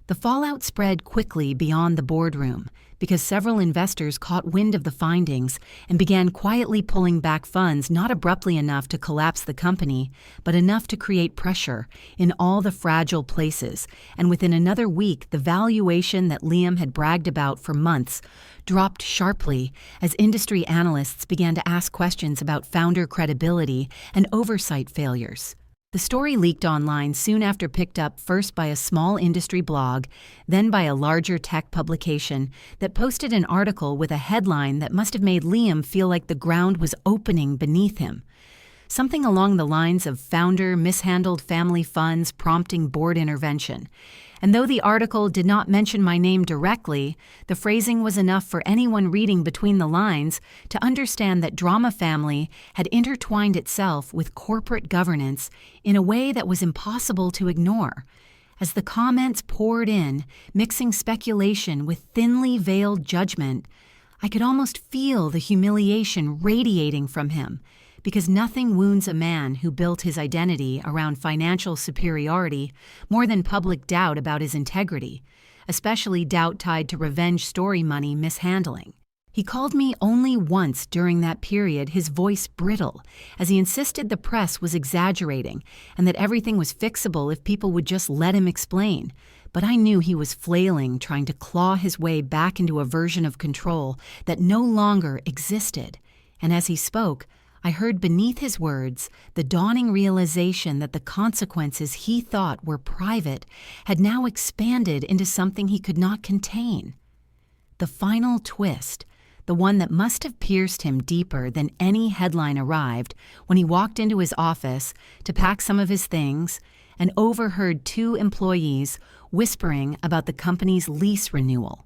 Speaker 1: The fallout spread quickly beyond the boardroom because several investors caught wind of the findings and began quietly pulling back funds, not abruptly enough to collapse the company, but enough to create pressure in all the fragile places. And within another week, the valuation that Liam had bragged about for months dropped sharply as industry analysts began to ask questions about founder credibility and oversight failures. The story leaked online soon after, picked up first by a small industry blog, then by a larger tech publication that posted an article with a headline that must have made Liam feel like the ground was opening beneath him. Something along the lines of founder mishandled family funds prompting board intervention. And though the article did not mention my name directly, the phrasing was enough for anyone reading between the lines to understand that Drama Family had intertwined itself with corporate governance in a way that was impossible to ignore. As the comments poured in, mixing speculation with thinly veiled judgment, I could almost feel the humiliation radiating from him, because nothing wounds a man who built his identity around financial superiority more than public doubt about his integrity, especially doubt tied to revenge story money mishandling. He called me only once during that period, his voice brittle, as he insisted the press was exaggerating and that everything was fixable if people would just let him explain. But I knew he was flailing, trying to claw his way back into a version of control that no longer existed. And as he spoke, I heard beneath his words the dawning realization that the consequences he thought were private had now expanded into something he could not contain. The final twist, the one that must have pierced him deeper than any headline, arrived when he walked into his office to pack some of his things and overheard two employees whispering about the company's lease renewal.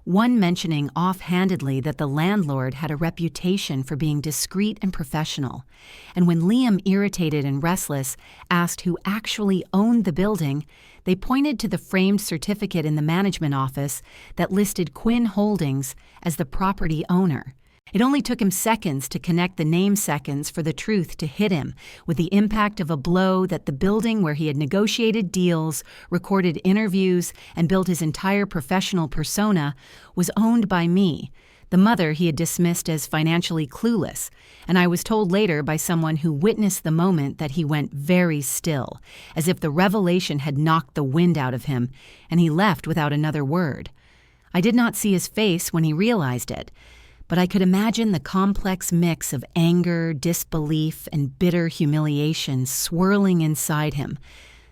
Speaker 1: One mentioning offhandedly that the landlord had a reputation for being discreet and professional, and when Liam, irritated and restless, asked who actually owned the building, they pointed to the framed certificate in the management office that listed Quinn Holdings as the property owner. It only took him seconds to connect the name seconds for the truth to hit him with the impact of a blow that the building where he had negotiated deals, recorded interviews, and built his entire professional persona was owned by me, the mother he had dismissed as financially clueless, and I was told later by someone who witnessed the moment that he went very still, as if the revelation had knocked the wind out of him, and he left without another word. I did not see his face when he realized it, but I could imagine the complex mix of anger, disbelief, and bitter humiliation swirling inside him,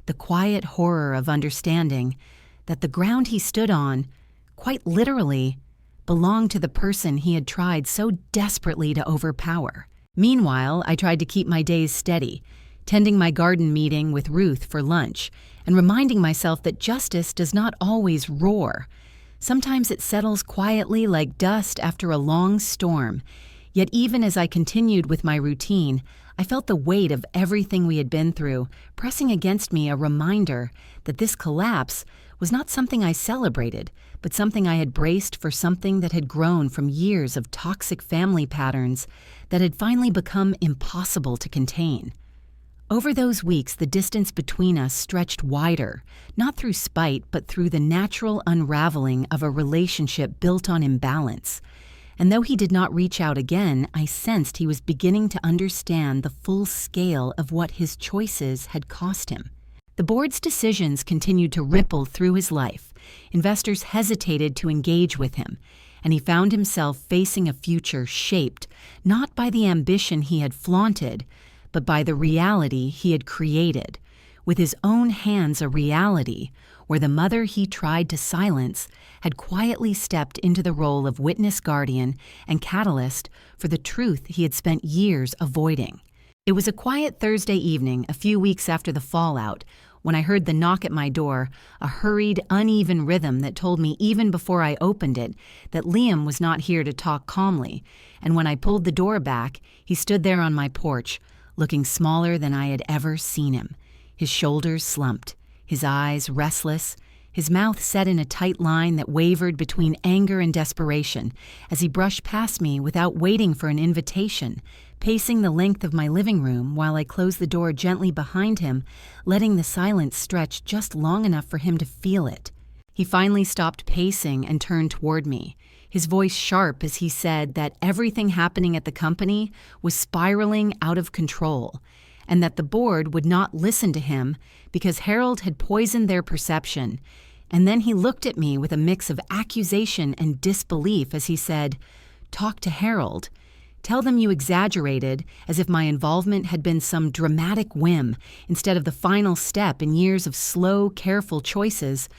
Speaker 1: the quiet horror of understanding that the ground he stood on, quite literally, belonged to the person he had tried so desperately to overpower. Meanwhile, I tried to keep my days steady, tending my garden meeting with Ruth for lunch, and reminding myself that justice does not always roar. Sometimes it settles quietly like dust after a long storm. Yet even as I continued with my routine, I felt the weight of everything we had been through, pressing against me a reminder that this collapse was not something I celebrated, but something I had braced for, something that had grown from years of toxic family patterns that had finally become impossible to contain. Over those weeks, the distance between us stretched wider, not through spite, but through the natural unraveling of a relationship built on imbalance. And though he did not reach out again, I sensed he was beginning to understand the full scale of what his choices had cost him. The board's decisions continued to ripple through his life. Investors hesitated to engage with him, and he found himself facing a future shaped not by the ambition he had flaunted, but by the reality he had created, with his own hands, a reality where the mother he tried to silence had quietly stepped into the role of witness, guardian, and catalyst for the truth he had spent years avoiding. It was a quiet Thursday evening, a few weeks after the fallout, when I heard the knock at my door, a hurried, uneven rhythm that told me even before I opened it that Liam was not here to talk calmly, and when I pulled the door back, he stood there on my porch, looking smaller than I had ever seen him, his shoulders slumped, his eyes restless, his mouth set in a tight line that wavered between anger and desperation as he brushed past me without waiting for an invitation, pacing the length of my living room while I closed the door gently behind him, letting the silence stretch just long enough for him to feel it. He finally stopped pacing and turned toward me, his voice sharp as he said that everything happening at the company was spiraling out of control, and that the board would not listen to him because Harold had poisoned their perception. And then he looked at me with a mix of accusation and disbelief as he said, "Talk to Harold. Tell them you exaggerated, as if my involvement had been some dramatic whim instead of the final step in years of slow, careful choices."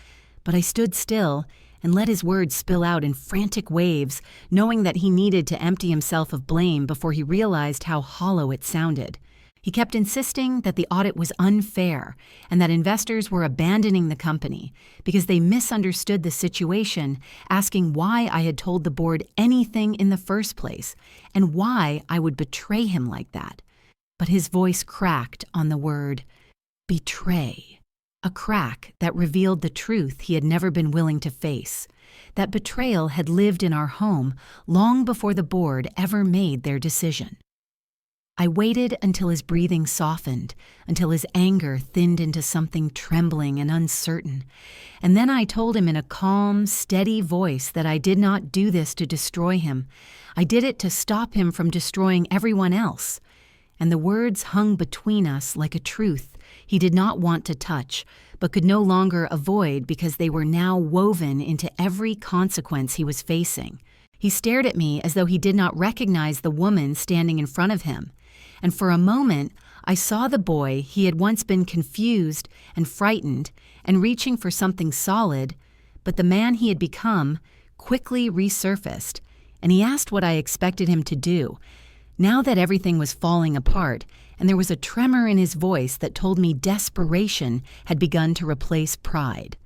Speaker 1: But I stood still and let his words spill out in frantic waves, knowing that he needed to empty himself of blame before he realized how hollow it sounded. He kept insisting that the audit was unfair and that investors were abandoning the company because they misunderstood the situation, asking why I had told the board anything in the first place and why I would betray him like that. But his voice cracked on the word betray. A crack that revealed the truth he had never been willing to face, that betrayal had lived in our home long before the board ever made their decision. I waited until his breathing softened, until his anger thinned into something trembling and uncertain, and then I told him in a calm, steady voice that I did not do this to destroy him. I did it to stop him from destroying everyone else. And the words hung between us like a truth he did not want to touch, but could no longer avoid because they were now woven into every consequence he was facing. He stared at me as though he did not recognize the woman standing in front of him, and for a moment I saw the boy he had once been confused and frightened and reaching for something solid, but the man he had become quickly resurfaced, and he asked what I expected him to do. Now that everything was falling apart, and there was a tremor in his voice that told me desperation had begun to replace pride.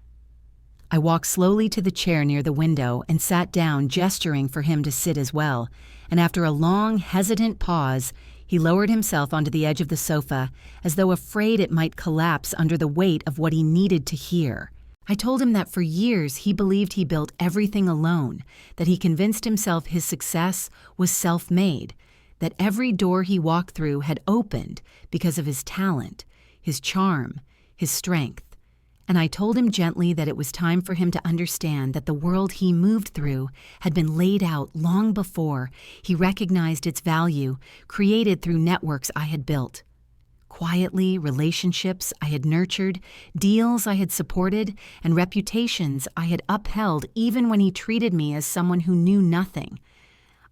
Speaker 1: I walked slowly to the chair near the window and sat down, gesturing for him to sit as well, and after a long, hesitant pause, he lowered himself onto the edge of the sofa, as though afraid it might collapse under the weight of what he needed to hear. I told him that for years he believed he built everything alone, that he convinced himself his success was self-made, that every door he walked through had opened because of his talent, his charm, his strength. And I told him gently that it was time for him to understand that the world he moved through had been laid out long before he recognized its value, created through networks I had built. Quietly, relationships I had nurtured, deals I had supported, and reputations I had upheld even when he treated me as someone who knew nothing.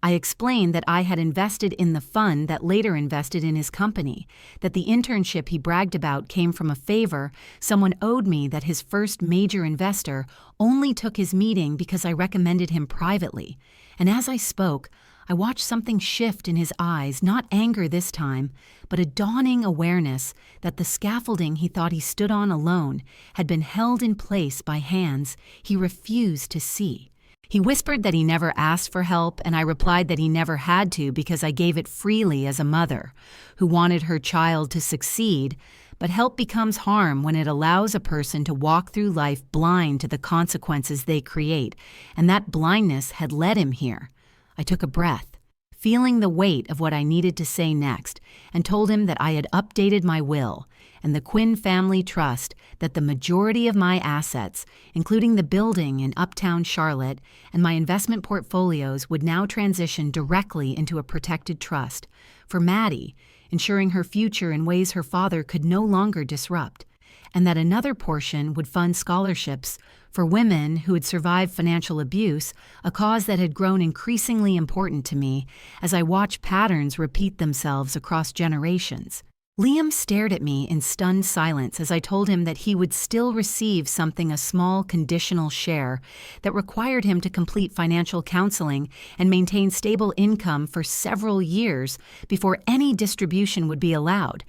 Speaker 1: I explained that I had invested in the fund that later invested in his company, that the internship he bragged about came from a favor someone owed me, that his first major investor only took his meeting because I recommended him privately. And as I spoke, I watched something shift in his eyes, not anger this time, but a dawning awareness that the scaffolding he thought he stood on alone had been held in place by hands he refused to see. He whispered that he never asked for help, and I replied that he never had to because I gave it freely as a mother who wanted her child to succeed, but help becomes harm when it allows a person to walk through life blind to the consequences they create, and that blindness had led him here. I took a breath, feeling the weight of what I needed to say next, and told him that I had updated my will and the Quinn family trust, that the majority of my assets, including the building in uptown Charlotte and my investment portfolios, would now transition directly into a protected trust for Maddie, ensuring her future in ways her father could no longer disrupt, and that another portion would fund scholarships for women who had survived financial abuse, a cause that had grown increasingly important to me as I watched patterns repeat themselves across generations. Liam stared at me in stunned silence as I told him that he would still receive something, a small conditional share that required him to complete financial counseling and maintain stable income for several years before any distribution would be allowed.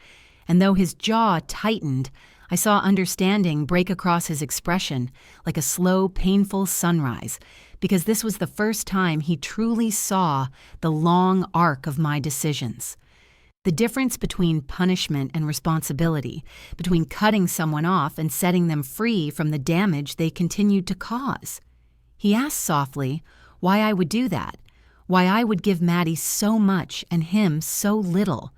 Speaker 1: And though his jaw tightened, I saw understanding break across his expression like a slow, painful sunrise, because this was the first time he truly saw the long arc of my decisions. The difference between punishment and responsibility, between cutting someone off and setting them free from the damage they continued to cause. He asked softly why I would do that, why I would give Maddie so much and him so little,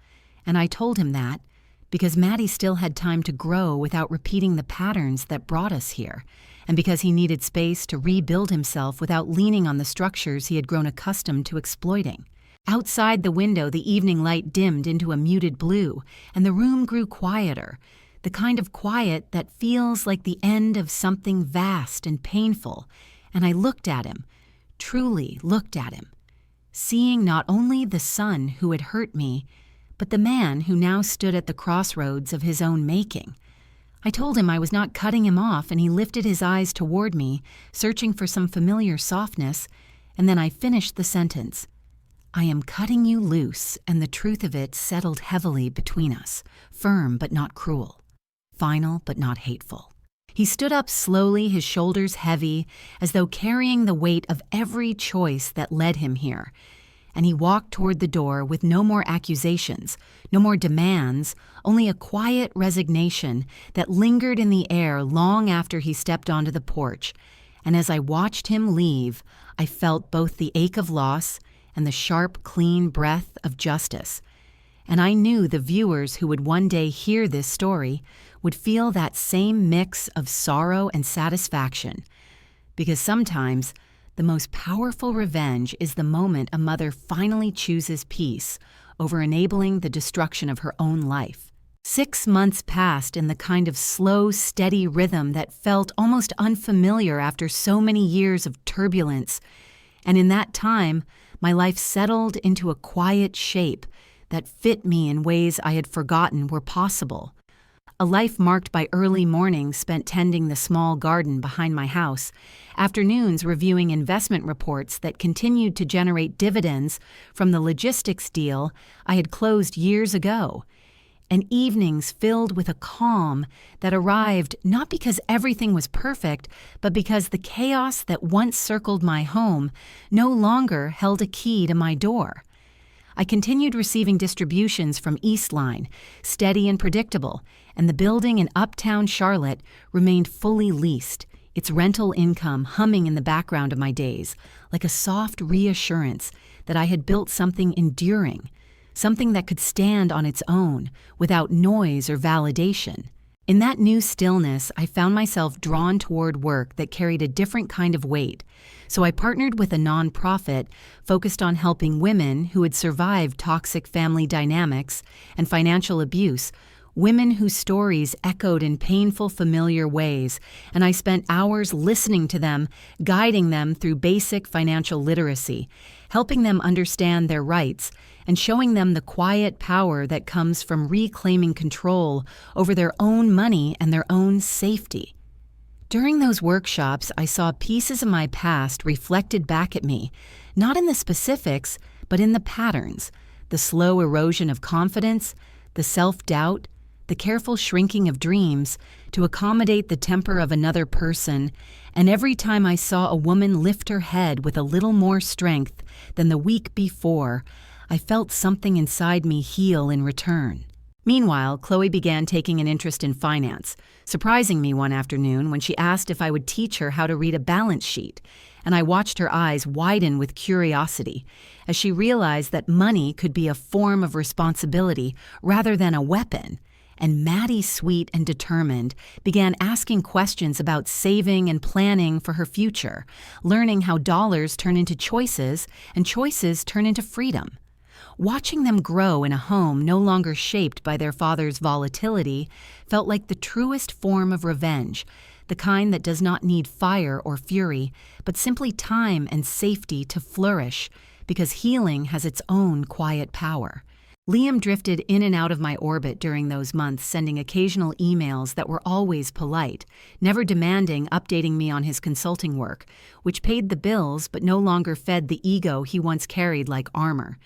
Speaker 1: and I told him that because Maddie still had time to grow without repeating the patterns that brought us here, and because he needed space to rebuild himself without leaning on the structures he had grown accustomed to exploiting. Outside the window, the evening light dimmed into a muted blue, and the room grew quieter, the kind of quiet that feels like the end of something vast and painful, and I looked at him, truly looked at him, seeing not only the son who had hurt me, but the man who now stood at the crossroads of his own making. I told him I was not cutting him off, and he lifted his eyes toward me, searching for some familiar softness, and then I finished the sentence. I am cutting you loose, and the truth of it settled heavily between us, firm but not cruel, final but not hateful. He stood up slowly, his shoulders heavy, as though carrying the weight of every choice that led him here, and he walked toward the door with no more accusations, no more demands, only a quiet resignation that lingered in the air long after he stepped onto the porch. And as I watched him leave, I felt both the ache of loss and the sharp, clean breath of justice. And I knew the viewers who would one day hear this story would feel that same mix of sorrow and satisfaction. Because sometimes the most powerful revenge is the moment a mother finally chooses peace over enabling the destruction of her own life. 6 months passed in the kind of slow, steady rhythm that felt almost unfamiliar after so many years of turbulence. And in that time, my life settled into a quiet shape that fit me in ways I had forgotten were possible. a life marked by early mornings spent tending the small garden behind my house, afternoons reviewing investment reports that continued to generate dividends from the logistics deal I had closed years ago, and evenings filled with a calm that arrived not because everything was perfect, but because the chaos that once circled my home no longer held a key to my door. I continued receiving distributions from Eastline, steady and predictable, and the building in uptown Charlotte remained fully leased, its rental income humming in the background of my days, like a soft reassurance that I had built something enduring, something that could stand on its own, without noise or validation. In that new stillness, I found myself drawn toward work that carried a different kind of weight, so I partnered with a nonprofit focused on helping women who had survived toxic family dynamics and financial abuse, women whose stories echoed in painful, familiar ways, and I spent hours listening to them, guiding them through basic financial literacy, helping them understand their rights, and showing them the quiet power that comes from reclaiming control over their own money and their own safety. During those workshops, I saw pieces of my past reflected back at me, not in the specifics, but in the patterns, the slow erosion of confidence, the self-doubt, the careful shrinking of dreams to accommodate the temper of another person, and every time I saw a woman lift her head with a little more strength than the week before, I felt something inside me heal in return. Meanwhile, Chloe began taking an interest in finance, surprising me one afternoon when she asked if I would teach her how to read a balance sheet, and I watched her eyes widen with curiosity as she realized that money could be a form of responsibility rather than a weapon. And Maddie, sweet and determined, began asking questions about saving and planning for her future, learning how dollars turn into choices and choices turn into freedom. Watching them grow in a home no longer shaped by their father's volatility felt like the truest form of revenge, the kind that does not need fire or fury, but simply time and safety to flourish, because healing has its own quiet power. Liam drifted in and out of my orbit during those months, sending occasional emails that were always polite, never demanding updating me on his consulting work, which paid the bills but no longer fed the ego he once carried like armor.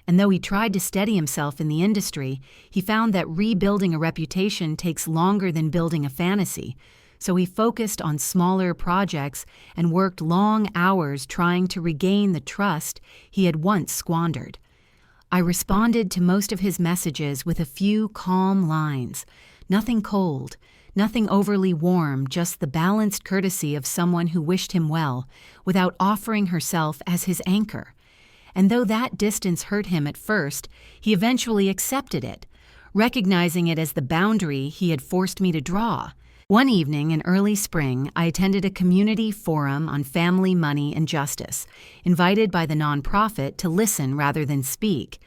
Speaker 1: And though he tried to steady himself in the industry, he found that rebuilding a reputation takes longer than building a fantasy, so he focused on smaller projects and worked long hours trying to regain the trust he had once squandered. I responded to most of his messages with a few calm lines, nothing cold, nothing overly warm, just the balanced courtesy of someone who wished him well, without offering herself as his anchor. And though that distance hurt him at first, he eventually accepted it, recognizing it as the boundary he had forced me to draw. One evening in early spring, I attended a community forum on family, money, and justice, invited by the nonprofit to listen rather than speak.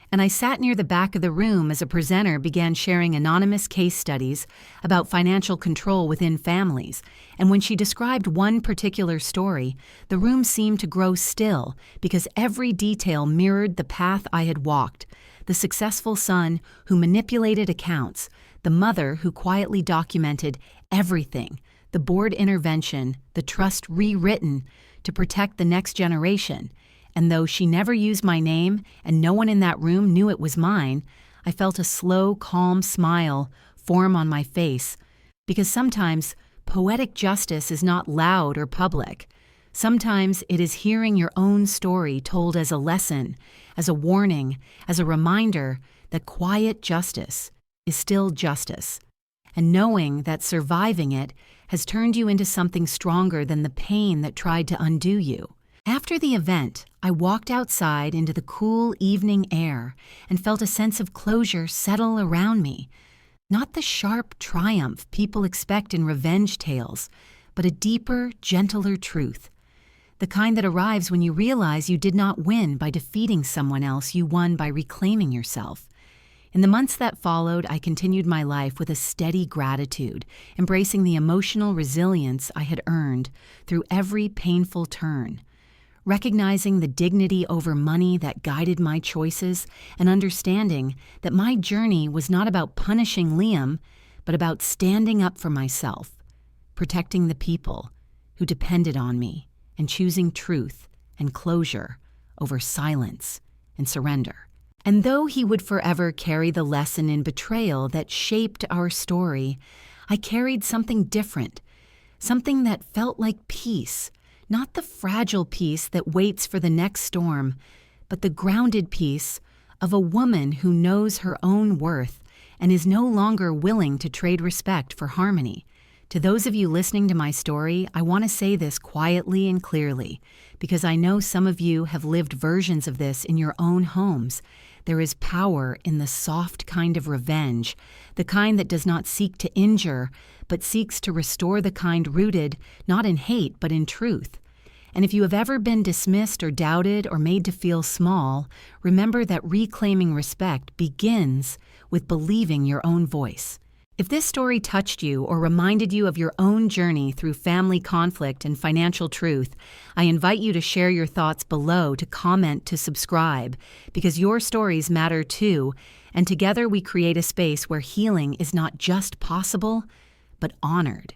Speaker 1: And I sat near the back of the room as a presenter began sharing anonymous case studies about financial control within families, and when she described one particular story, the room seemed to grow still because every detail mirrored the path I had walked: the successful son who manipulated accounts, the mother who quietly documented everything, the board intervention, the trust rewritten to protect the next generation. And though she never used my name and no one in that room knew it was mine, I felt a slow, calm smile form on my face, because sometimes poetic justice is not loud or public. Sometimes it is hearing your own story told as a lesson, as a warning, as a reminder that quiet justice is still justice, and knowing that surviving it has turned you into something stronger than the pain that tried to undo you. After the event, I walked outside into the cool evening air and felt a sense of closure settle around me. Not the sharp triumph people expect in revenge tales, but a deeper, gentler truth. The kind that arrives when you realize you did not win by defeating someone else, you won by reclaiming yourself. In the months that followed, I continued my life with a steady gratitude, embracing the emotional resilience I had earned through every painful turn. Recognizing the dignity over money that guided my choices, and understanding that my journey was not about punishing Liam, but about standing up for myself, protecting the people who depended on me, and choosing truth and closure over silence and surrender. And though he would forever carry the lesson in betrayal that shaped our story, I carried something different, something that felt like peace, not the fragile peace that waits for the next storm, but the grounded peace of a woman who knows her own worth and is no longer willing to trade respect for harmony. To those of you listening to my story, I want to say this quietly and clearly, because I know some of you have lived versions of this in your own homes. There is power in the soft kind of revenge, the kind that does not seek to injure, but seeks to restore, the kind rooted not in hate but in truth. And if you have ever been dismissed or doubted or made to feel small, remember that reclaiming respect begins with believing your own voice. If this story touched you or reminded you of your own journey through family conflict and financial truth, I invite you to share your thoughts below, to comment, to subscribe, because your stories matter too, and together we create a space where healing is not just possible, but honored.